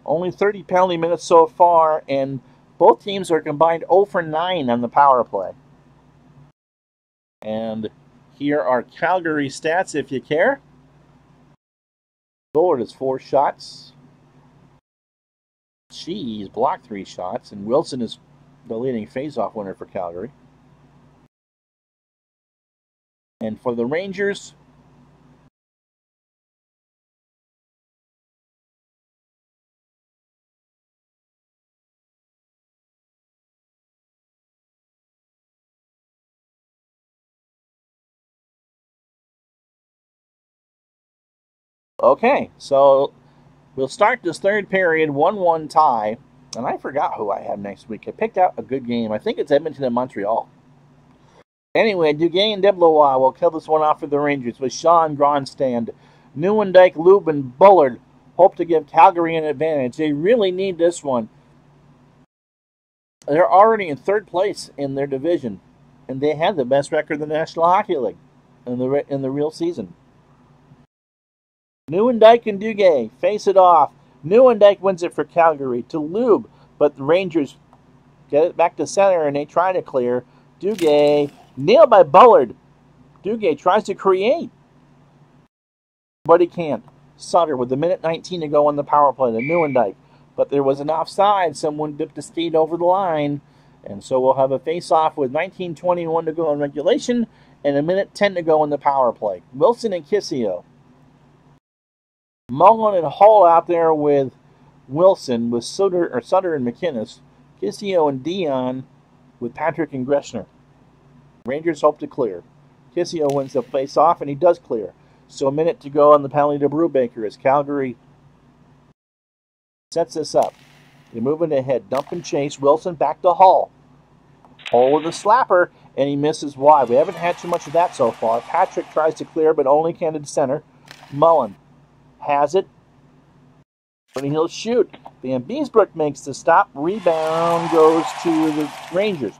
Only 30 penalty minutes so far, and both teams are combined 0 for 9 on the power play. And here are Calgary stats, if you care. Bullard has 4 shots. She's blocked 3 shots, and Wilson is the leading faceoff winner for Calgary. And for the Rangers, okay, so we'll start this third period, 1-1 tie. And I forgot who I have next week. I picked out a good game. I think it's Edmonton and Montreal. Anyway, Duguay and Deblois will kill this one off for the Rangers with Shaw and Gronstand. Nieuwendyk, Lube, and Bullard hope to give Calgary an advantage. They really need this one. They're already in third place in their division, and they had the best record in the National Hockey League in the real season. Nieuwendyk and Duguay face it off. Nieuwendyk wins it for Calgary to Lube, but the Rangers get it back to center and they try to clear. Duguay nailed by Bullard. Duguay tries to create, but he can't. Sutter with a minute 19 to go on the power play to Nieuwendyk, but there was an offside. Someone dipped a skate over the line, and so we'll have a face-off with 19:21 to go in regulation and a minute 10 to go on the power play. Wilson and Kissio. Mullen and Hall out there with Wilson, with Sutter and McInnes. Kissio and Dion with Patrick and Greshner. Rangers hope to clear. Kissio wins the face-off, and he does clear. So a minute to go on the penalty to Brubaker as Calgary sets this up. They're moving ahead. Dump and chase. Wilson back to Hall. Hall with a slapper, and he misses wide. We haven't had too much of that so far. Patrick tries to clear, but only can to center. Mullen has it, but he'll shoot. Van Beesbrook makes the stop. Rebound goes to the Rangers.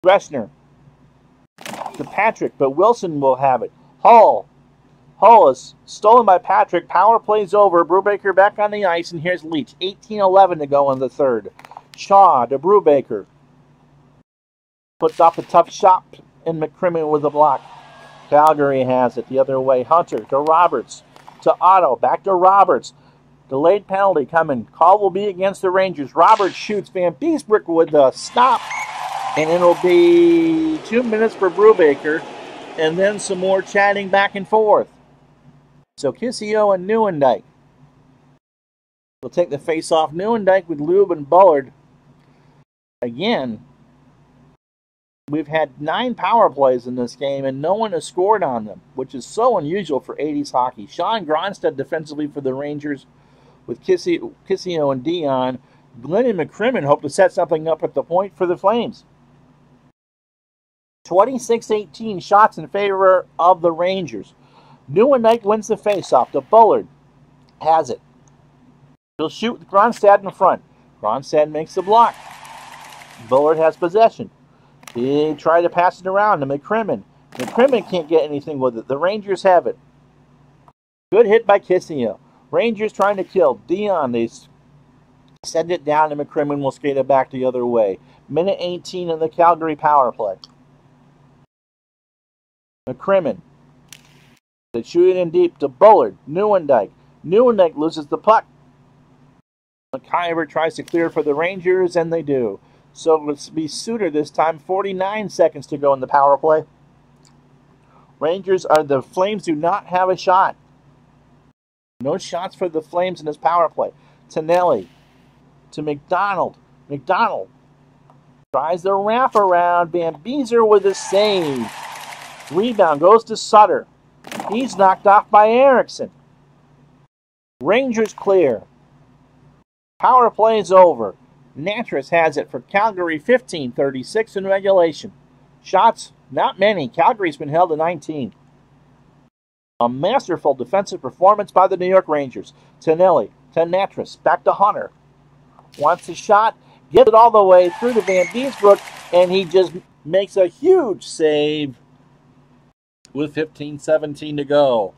Greshner to Patrick, but Wilson will have it. Hall is stolen by Patrick. Power plays over. Brubaker back on the ice, and here's Leach. 18:11 to go in the third. Shaw to Brubaker. Puts off a tough shot, and McCrimmon with a block. Calgary has it the other way. Hunter to Roberts. To Otto, back to Roberts. Delayed penalty coming. Call will be against the Rangers. Roberts shoots. Van Beesbrook with a stop. And it'll be 2 minutes for Brubaker. And then some more chatting back and forth. So Kissio and Nieuwendyk will take the face-off. Nieuwendyk with Lube and Bullard. Again, we've had 9 power plays in this game, and no one has scored on them, which is so unusual for 80s hockey. Sean Gronstad defensively for the Rangers with Kissio and Dion. Glenn and McCrimmon hope to set something up at the point for the Flames. 26-18 shots in favor of the Rangers. Nieuwendyk wins the faceoff to Bullard. Has it. He'll shoot with Gronstad in front. Gronstad makes the block. Bullard has possession. He tried to pass it around to McCrimmon. McCrimmon can't get anything with it. The Rangers have it. Good hit by Kissio. Rangers trying to kill. Dion, they send it down, and McCrimmon will skate it back the other way. Minute 18 in the Calgary power play. McCrimmon. They shoot it in deep to Bullard. Nieuwendyk. Nieuwendyk loses the puck. McIver tries to clear for the Rangers, and they do. So let's be Suter this time. 49 seconds to go in the power play. The Flames do not have a shot. No shots for the Flames in this power play. Tonelli to McDonald. McDonald tries the wraparound. Van Beezer with a save. Rebound goes to Sutter. He's knocked off by Erickson. Rangers clear. Power play is over. Natras has it for Calgary, 15-36 in regulation. Shots, not many. Calgary's been held to 19. A masterful defensive performance by the New York Rangers. Tonelli to Natras, back to Hunter. Wants a shot, gets it all the way through to Van Beesbrook, and he just makes a huge save with 15-17 to go.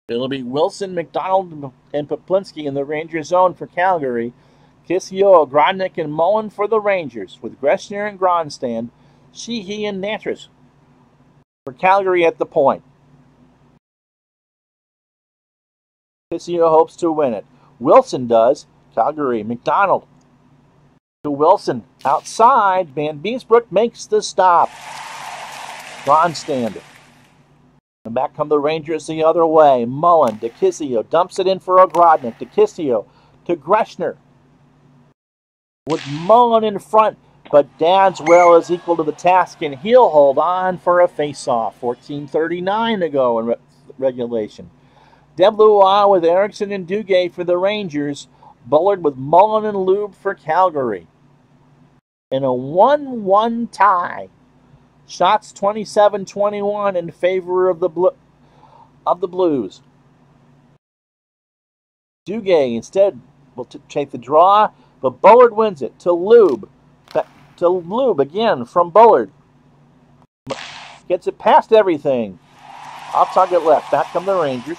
It'll be Wilson, McDonald, and Poplinski in the Ranger zone for Calgary. Kissio, Grodnick, and Mullen for the Rangers, with Greshner and Grondstand, Sheehy and Natras for Calgary at the point. Kissio hopes to win it. Wilson does. Calgary, McDonald to Wilson. Outside, Van Beesbrook makes the stop. Grondstand. And back come the Rangers the other way. Mullen to Kissio. Dumps it in for Ogrodnik. To Kissio. To Greshner. With Mullen in front. But Dadswell is equal to the task, and he'll hold on for a face-off. 14:39 to go in regulation. DeBlois with Erickson and Duguay for the Rangers. Bullard with Mullen and Lube for Calgary. In a 1-1 tie. Shots 27-21 in favor of the Blues. Duguay instead will take the draw, but Bullard wins it to Lube. To Lube again from Bullard. Gets it past everything. Off target left. Back come the Rangers.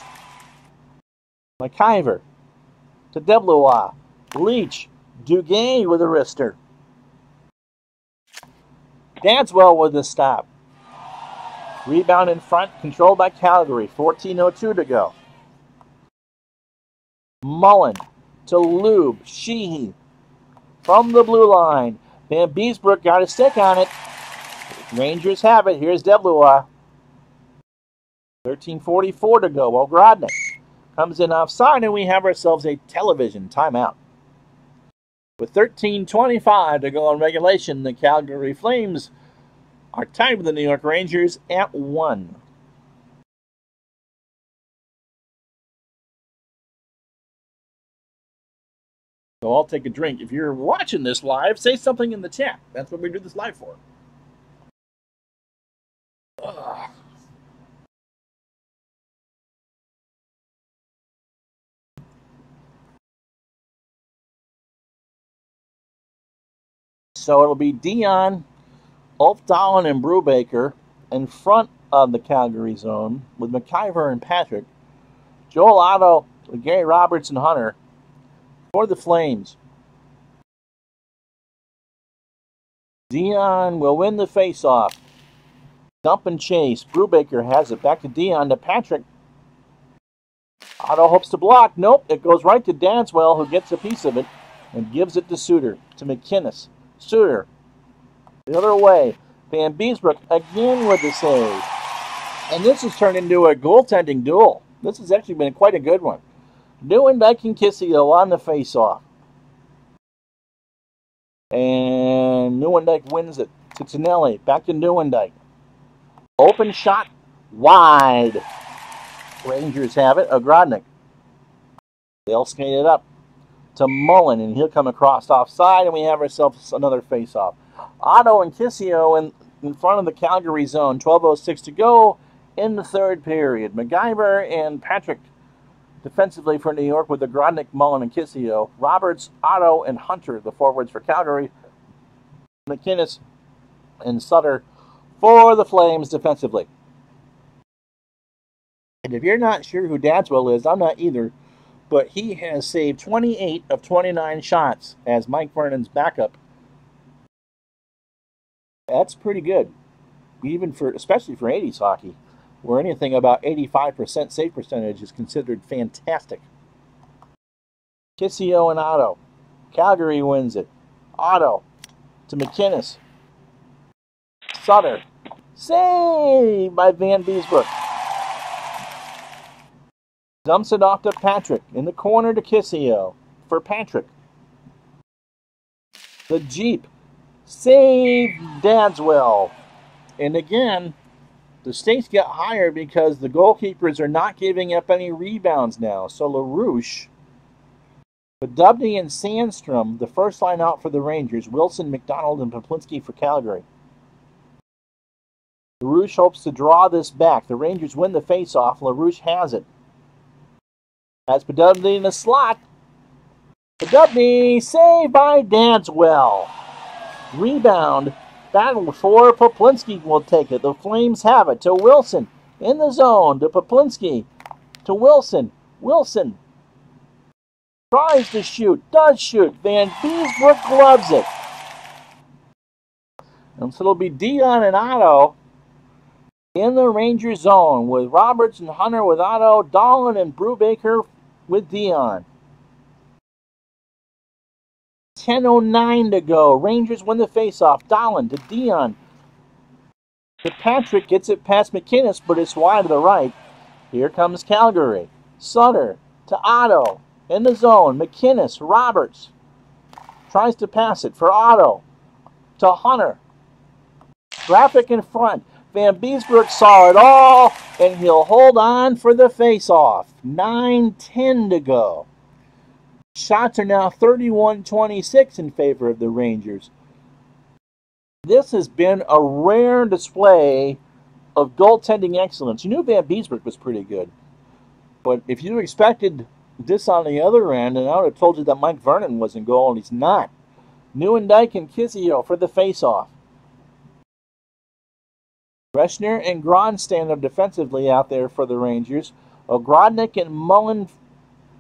McIver to DeBlois. Leach. Duguay with a wrister. Dadswell with the stop. Rebound in front, controlled by Calgary. 14:02 to go. Mullen to Lube. Sheehy from the blue line. Van Beesbrook got a stick on it. Rangers have it. Here's DeBlois. 13:44 to go. Well, Grodnick comes in offside, and we have ourselves a television timeout. With 13:25 to go in regulation, the Calgary Flames are tied with the New York Rangers at 1. So I'll take a drink. If you're watching this live, say something in the chat. That's what we do this live for. Ugh. So it'll be Dion, Ulfdalen, and Brubaker in front of the Calgary zone with McIver and Patrick. Joel Otto, Gary Roberts, and Hunter for the Flames. Dion will win the faceoff. Dump and chase. Brubaker has it back to Dion to Patrick. Otto hopes to block. Nope, it goes right to Dadswell, who gets a piece of it and gives it to Suter, to McInnes. Suter, the other way. Van Beesbrook again with the save. And this has turned into a goaltending duel. This has actually been quite a good one. Nieuwendyk and Kissio on the face-off. And Nieuwendyk wins it to Tonelli. Back to Nieuwendyk. Open shot. Wide. Rangers have it. Ogrodnik. They'll skate it up to Mullen, and he'll come across offside, and we have ourselves another face-off. Otto and Kissio in front of the Calgary zone. 12:06 to go in the third period. McIver and Patrick defensively for New York with the Grodnick, Mullen, and Kissio. Roberts, Otto, and Hunter, the forwards for Calgary, McInnes and Sutter for the Flames defensively. And if you're not sure who Dadswell is, I'm not either, but he has saved 28 of 29 shots as Mike Vernon's backup. That's pretty good, especially for 80s hockey, where anything about 85% save percentage is considered fantastic. Kissio and Otto. Calgary wins it. Otto to McInnes. Sutter. Saved by Van Beesbrook. Dumps it off to Patrick. In the corner to Kissio for Patrick. The Jeep. Save Dadswell. And again, the stakes get higher because the goalkeepers are not giving up any rebounds now. So LaRouche, Dubney and Sandstrom, the first line out for the Rangers. Wilson, McDonald, and Poplinski for Calgary. LaRouche hopes to draw this back. The Rangers win the faceoff. LaRouche has it. That's Podubny in the slot. Podubny saved by Dadswell. Rebound. Battle for Poplinski will take it. The Flames have it to Wilson. In the zone to Poplinski. To Wilson. Wilson tries to shoot. Does shoot. Van Beesbrook gloves it. And so it'll be Dion and Otto in the Ranger zone with Roberts and Hunter with Otto, Dahlin and Brubaker with Dion. 10:09 to go. Rangers win the faceoff. Dahlin to Dion. To Patrick, gets it past McInnes, but it's wide to the right. Here comes Calgary. Sutter to Otto. In the zone. McInnes, Roberts. Tries to pass it for Otto. To Hunter. Traffic in front. Van Beesbrook saw it all, and he'll hold on for the face-off. 9:10 to go. Shots are now 31-26 in favor of the Rangers. This has been a rare display of goaltending excellence. You knew Van Beesbrook was pretty good, but if you expected this on the other end, and I would have told you that Mike Vernon was in goal, and he's not. Neuendijk and Kissio for the face-off. Reschner and Gron stand up defensively out there for the Rangers. Ogrodnik and Mullen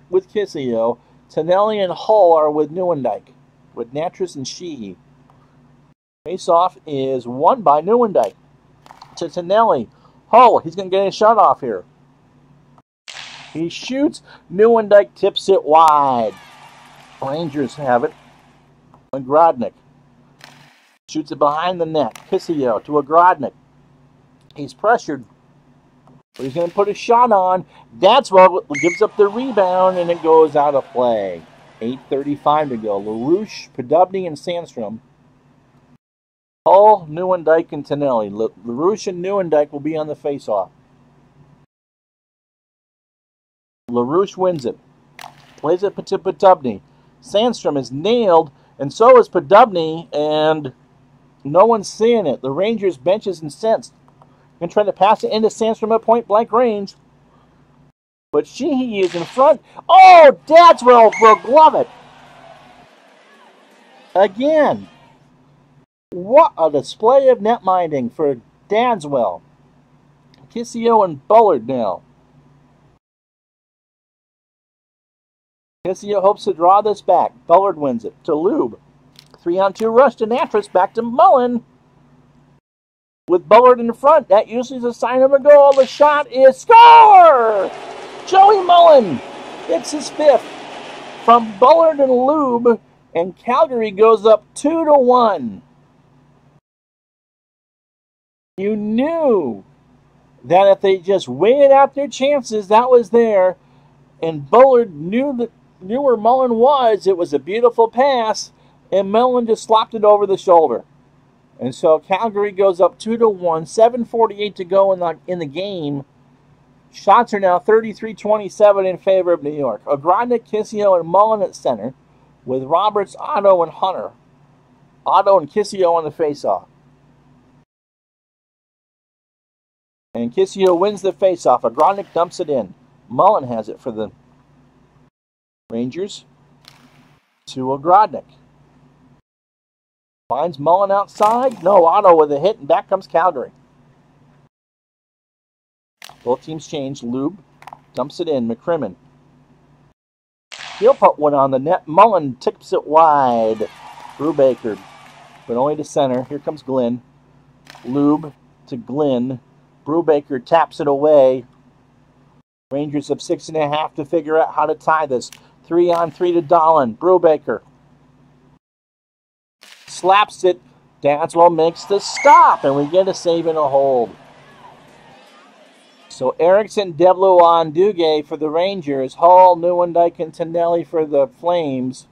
with Kissio. Tonelli and Hull are with Neuendijk, with Natras and Sheehy. Face-off is won by Neuendijk. To Tonelli. Hull, he's going to get a shot off here. He shoots. Neuendijk tips it wide. Rangers have it. Ogrodnik shoots it behind the net. Kissio to Ogrodnik. He's pressured, but he's going to put a shot on. Dadswell gives up the rebound, and it goes out of play. 8:35 to go. LaRouche, Podubny, and Sandstrom. Hull, Neuendijk, and Tonelli. LaRouche and Neuendijk will be on the face-off. LaRouche wins it. Plays it to Podubny. Sandstrom is nailed, and so is Podubny, and no one's seeing it. The Rangers bench is incensed. And trying to pass it into Sandstrom at point-blank range. But Sheehy is in front. Oh, Dadswell will glove it. Again. What a display of net minding for Dadswell. Kissio and Bullard now. Kissio hopes to draw this back. Bullard wins it to Lube. 3-on-2 rush to Natras. Back to Mullen. With Bullard in front, that usually is a sign of a goal. The shot is score! Joey Mullen gets his fifth from Bullard and Lube, and Calgary goes up 2-1. You knew that if they just waited out their chances, that was there, and Bullard knew where Mullen was. It was a beautiful pass, and Mullen just slopped it over the shoulder. And so Calgary goes up 2-1, 7:48 to go in the game. Shots are now 33-27 in favor of New York. Ogrodnik, Kissio, and Mullen at center, with Roberts, Otto, and Hunter. Otto and Kissio on the faceoff. And Kissio wins the faceoff. Ogrodnik dumps it in. Mullen has it for the Rangers to Ogrodnik. Finds Mullen outside. No, Otto with a hit, and back comes Calgary. Both teams change. Lube dumps it in. McCrimmon. He'll put one on the net. Mullen tips it wide. Brubaker, but only to center. Here comes Glenn. Lube to Glenn. Brubaker taps it away. Rangers have 6.5 to figure out how to tie this. 3-on-3 to Dahlin. Brubaker slaps it. Danswell makes the stop, and we get a save and a hold. So Erickson, Devluan, Duguay for the Rangers. Hall, Neuendijk, and Tonelli for the Flames.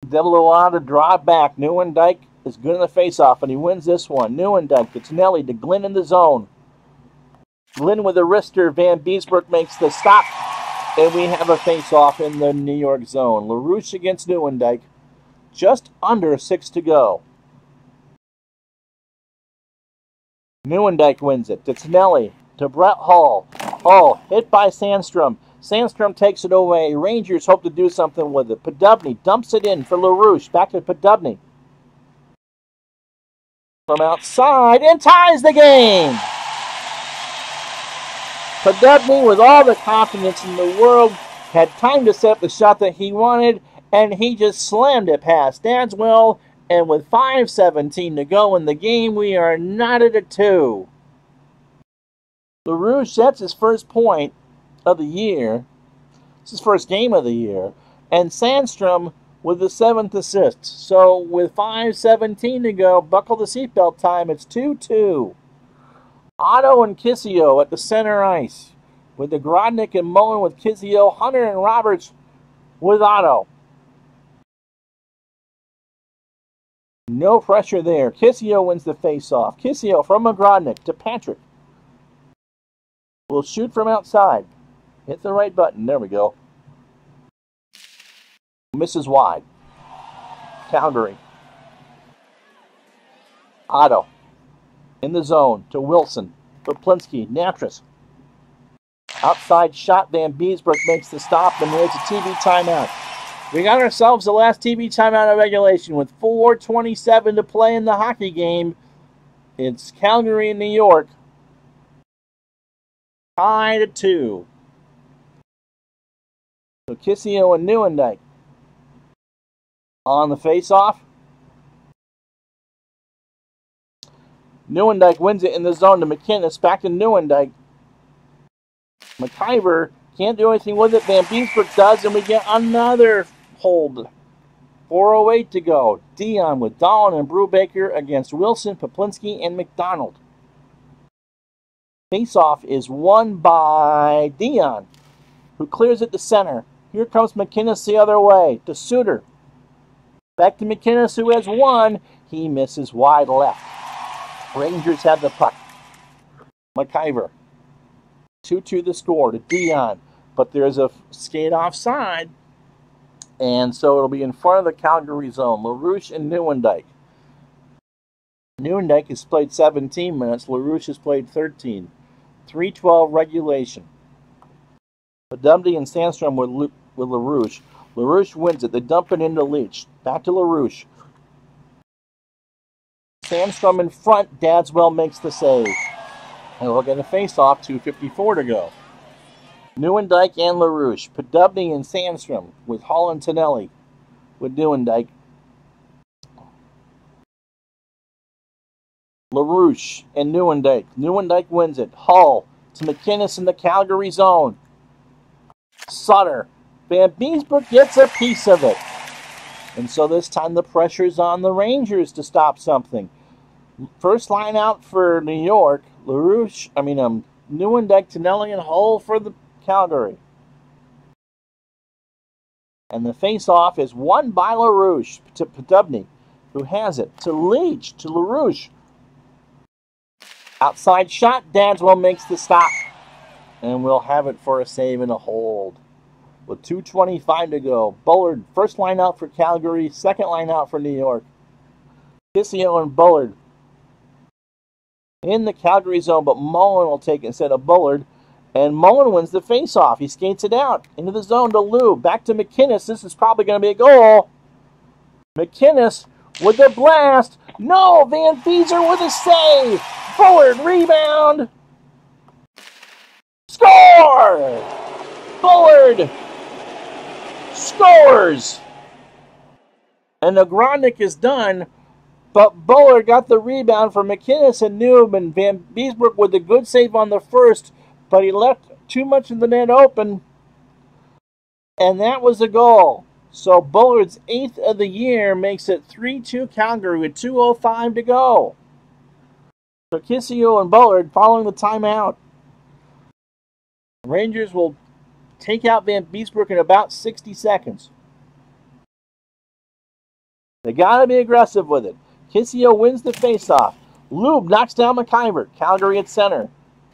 Devluan to draw back. Neuendijk is good in the face-off, and he wins this one. Neuendijk to Tonelli to Glenn in the zone. Glenn with a wrister. Van Beesbrook makes the stop, and we have a face-off in the New York zone. LaRouche against Neuendijk. Just under 6 to go. Neuendijk wins it to Tonelli, to Brett Hall. Hall hit by Sandstrom. Sandstrom takes it away. Rangers hope to do something with it. Podubny dumps it in for LaRouche. Back to Podubny. From outside and ties the game. Podubny, with all the confidence in the world, had time to set the shot that he wanted, and he just slammed it past Danswell. And with 5:17 to go in the game, we are knotted at 2. LaRouche sets his first point of the year. It's his first game of the year. And Sandstrom with the 7th assist. So with 5:17 to go, buckle the seatbelt time. It's 2-2. Otto and Kissio at the center ice. With the Grodnick and Mullen with Kissio. Hunter and Roberts with Otto. No pressure there. Kissio wins the face-off. Kissio from Grodnick to Patrick. Will shoot from outside. Hit the right button. There we go. Misses wide. Calgary. Otto. In the zone to Wilson. Poplinski. Natras. Outside shot. Van Beesbrook makes the stop, and there's a TV timeout. We got ourselves the last TV timeout of regulation with 4:27 to play in the hockey game. It's Calgary and New York. Tied at 2. So Kissio and Neuendijk on the face-off. Neuendijk wins it in the zone to McInnes. Back to Neuendijk. McIver can't do anything with it. Van Beesbrook does, and we get another hold. 4:08 to go. Dion with Dahlin and Brubaker against Wilson, Poplinski, and McDonald. Face-off is won by Dion, who clears it to center. Here comes McInnes the other way to Suter. Back to McInnes, who has won. He misses wide left. Rangers have the puck. McIver. 2-2 the score to Dion. But there's a skate offside. And so it'll be in front of the Calgary zone. LaRouche and Neuendijk. Neuendijk has played 17 minutes. LaRouche has played 13. 3:12 regulation. Podubny and Sandstrom with LaRouche. LaRouche wins it. They dump it into Leach. Back to LaRouche. Sandstrom in front. Dadswell makes the save. And we'll get a face-off. 2:54 to go. Neuendijk and LaRouche. Podubny and Sandstrom with Hall and Tonelli with Neuendijk. LaRouche and Neuendijk. Neuendijk wins it. Hall to McInnes in the Calgary zone. Sutter. Van Beesbrook gets a piece of it. And so this time the pressure's on the Rangers to stop something. First line out for New York. Neuendijk, Tonelli, and Hall for the Calgary. And the face-off is won by LaRouche to Podubny, who has it to Leach, to LaRouche. Outside shot, Danswell makes the stop. And we'll have it for a save and a hold. With 2:25 to go. Bullard, first line out for Calgary, second line out for New York. Kissio and Bullard in the Calgary zone, but Mullen will take it instead of Bullard. And Mullen wins the faceoff. He skates it out into the zone to Lube. Back to McInnes. This is probably going to be a goal. McInnes with the blast. No, Van Fieser with a save. Forward rebound. Score! Bullard scores. And Agrodnik is done, but Bullard got the rebound from McInnes and Noob, and Van Beesbrook with a good save on the first, but he left too much of the net open, and that was a goal. So Bullard's 8th of the year makes it 3-2 Calgary with 2:05 to go. So Kissio and Bullard following the timeout. Rangers will take out Van Beesbrook in about 60 seconds. They got to be aggressive with it. Kissio wins the faceoff. Lube knocks down McIver. Calgary at center.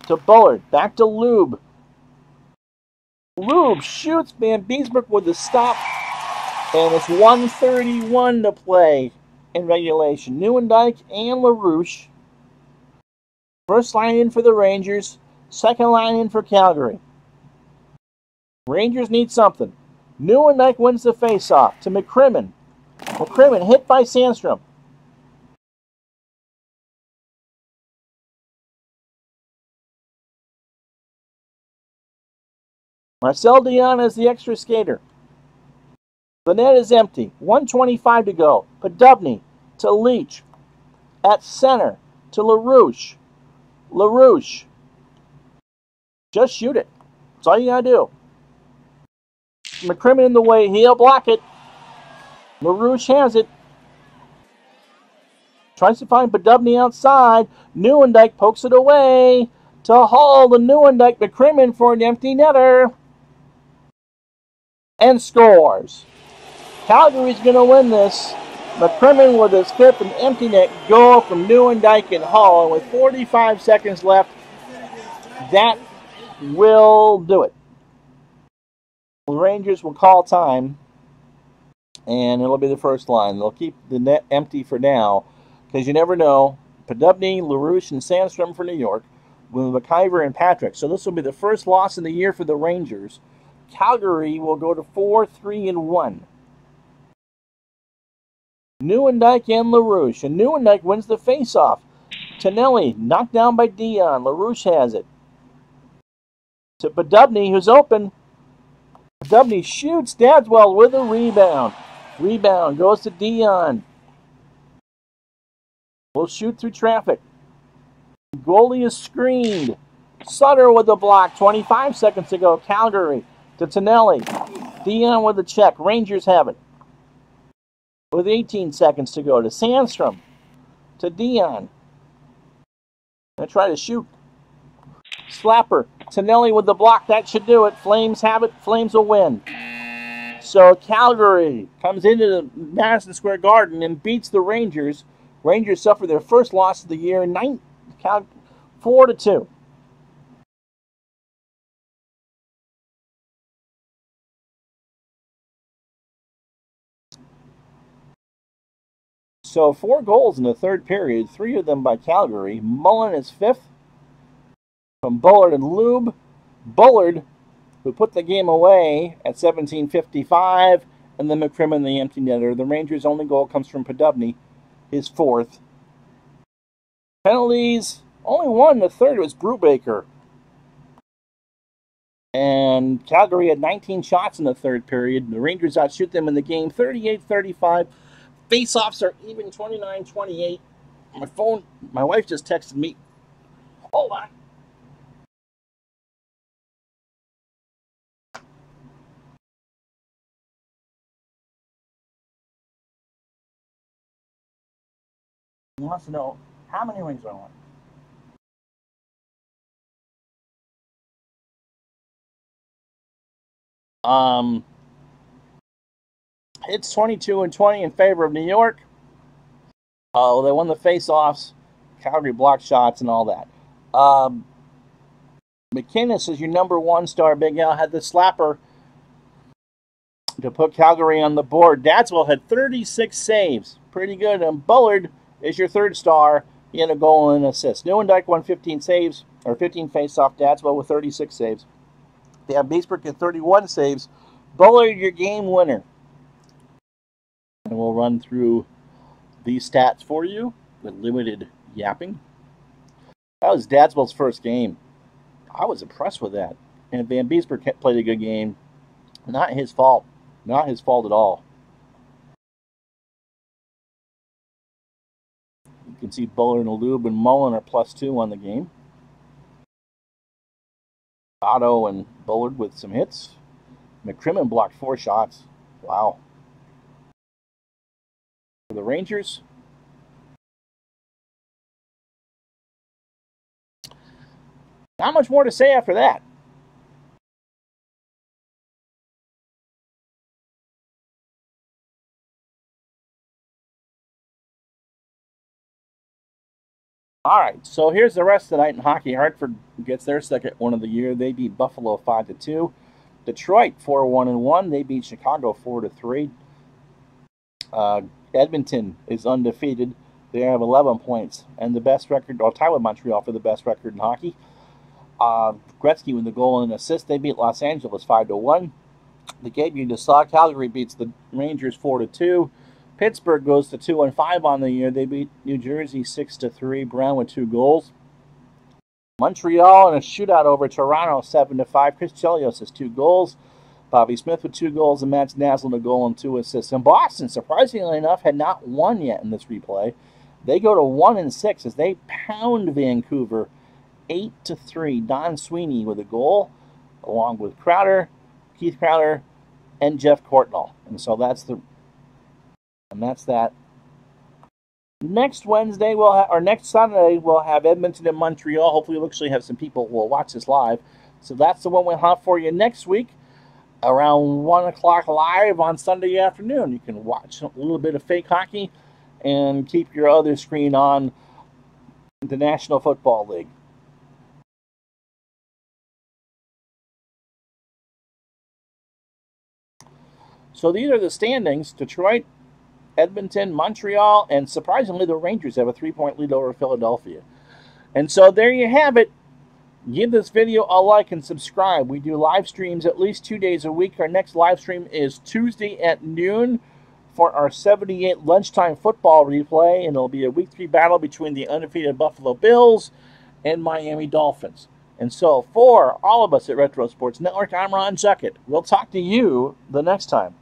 To Bullard. Back to Lube. Lube shoots Van Beesbrook with the stop. And it's 1:31 to play in regulation. Nieuwendyk and LaRouche. First line in for the Rangers. Second line in for Calgary. Rangers need something. Nieuwendyk wins the faceoff to McCrimmon. McCrimmon hit by Sandstrom. Marcel Dion is the extra skater. The net is empty. 1:25 to go. Podubny to Leach. At center to LaRouche. LaRouche. Just shoot it. That's all you gotta do. McCrimmon in the way. He'll block it. LaRouche has it. Tries to find Podubny outside. Nieuwendyk pokes it away. To Hall to Nieuwendyk. McCrimmon for an empty netter. And scores. Calgary's going to win this. McCrimmon with his fifth and empty net goal from Nieuwendyk and Hall. And with 45 seconds left, that will do it. The Rangers will call time, and it'll be the first line. They'll keep the net empty for now, because you never know. Podubny, LaRouche, and Sandstrom for New York, with McIver and Patrick. So this will be the first loss in the year for the Rangers. Calgary will go to 4-3-1. Nieuwendyk and LaRouche. And Nieuwendyk wins the faceoff. Tonelli knocked down by Dion. LaRouche has it. To Podubny, who's open. Podubny shoots. Dadswell with a rebound. Rebound goes to Dion. Will shoot through traffic. Goalie is screened. Sutter with the block. 25 seconds to go. Calgary to Tonelli. Dion with the check. Rangers have it. With 18 seconds to go to Sandstrom. To Dion. Gonna try to shoot. Slapper. Tonelli with the block. That should do it. Flames have it. Flames will win. So Calgary comes into the Madison Square Garden and beats the Rangers. Rangers suffer their first loss of the year. 4-2. So 4 goals in the third period, 3 of them by Calgary. Mullen is 5th from Bullard and Lube. Bullard, who put the game away at 17:55, and then McCrimmon, the empty netter. The Rangers' only goal comes from Podubny, his 4th. Penalties, only one in the third was Brubaker. And Calgary had 19 shots in the third period. The Rangers outshoot them in the game 38-35. Face-offs are even 29-28. My wife just texted me. Hold on. He wants to know how many rings do I want. It's 22-20 in favor of New York. They won the face-offs, Calgary block shots, and all that. McInnes is your number 1 star. Big Al had the slapper to put Calgary on the board. Dadswell had 36 saves. Pretty good. And Bullard is your 3rd star. He had a goal and an assist. Nieuwendyk won 15 saves. or 15 face-off. Dadswell with 36 saves. Van Beesbrook at 31 saves. Bullard, your game winner. And we'll run through these stats for you with limited yapping. That was Dadswell's first game. I was impressed with that. And Van Beesbrook played a good game. Not his fault. Not his fault at all. You can see Bullard and Lube and Mullen are +2 on the game. Otto and Bullard with some hits. McCrimmon blocked 4 shots. Wow. For the Rangers, not much more to say after that. All right, so here's the rest of the night in hockey. Hartford gets their second win of the year. They beat Buffalo 5-2. Detroit 4-1-1. They beat Chicago 4-3. Edmonton is undefeated. They have 11 points and the best record, or tied with Montreal for the best record in hockey. Gretzky with the goal and assist. They beat Los Angeles 5-1. The game you just saw, Calgary beats the Rangers 4-2. Pittsburgh goes to 2-5 on the year. They beat New Jersey 6-3. Brown with 2 goals. Montreal in a shootout over Toronto 7-5. Chris Chelios has 2 goals. Bobby Smith with 2 goals and Matt Naslund a goal and 2 assists. And Boston, surprisingly enough, had not won yet in this replay. They go to 1-6 as they pound Vancouver 8-3. Don Sweeney with a goal, along with Keith Crowder, and Jeff Courtnall. And so that's that. Next Wednesday, next Sunday, we'll have Edmonton and Montreal. Hopefully, we'll actually have some people who will watch this live. So that's the one we'll have for you next week, around 1 o'clock live on Sunday afternoon. You can watch a little bit of fake hockey and keep your other screen on the National Football League. So these are the standings. Detroit, Edmonton, Montreal, and surprisingly, the Rangers have a 3-point lead over Philadelphia. And so there you have it. Give this video a like and subscribe. We do live streams at least 2 days a week. Our next live stream is Tuesday at noon for our 78 lunchtime football replay, and it'll be a Week 3 battle between the undefeated Buffalo Bills and Miami Dolphins. And so for all of us at Retro Sports Network, I'm Ron Juckett. We'll talk to you the next time.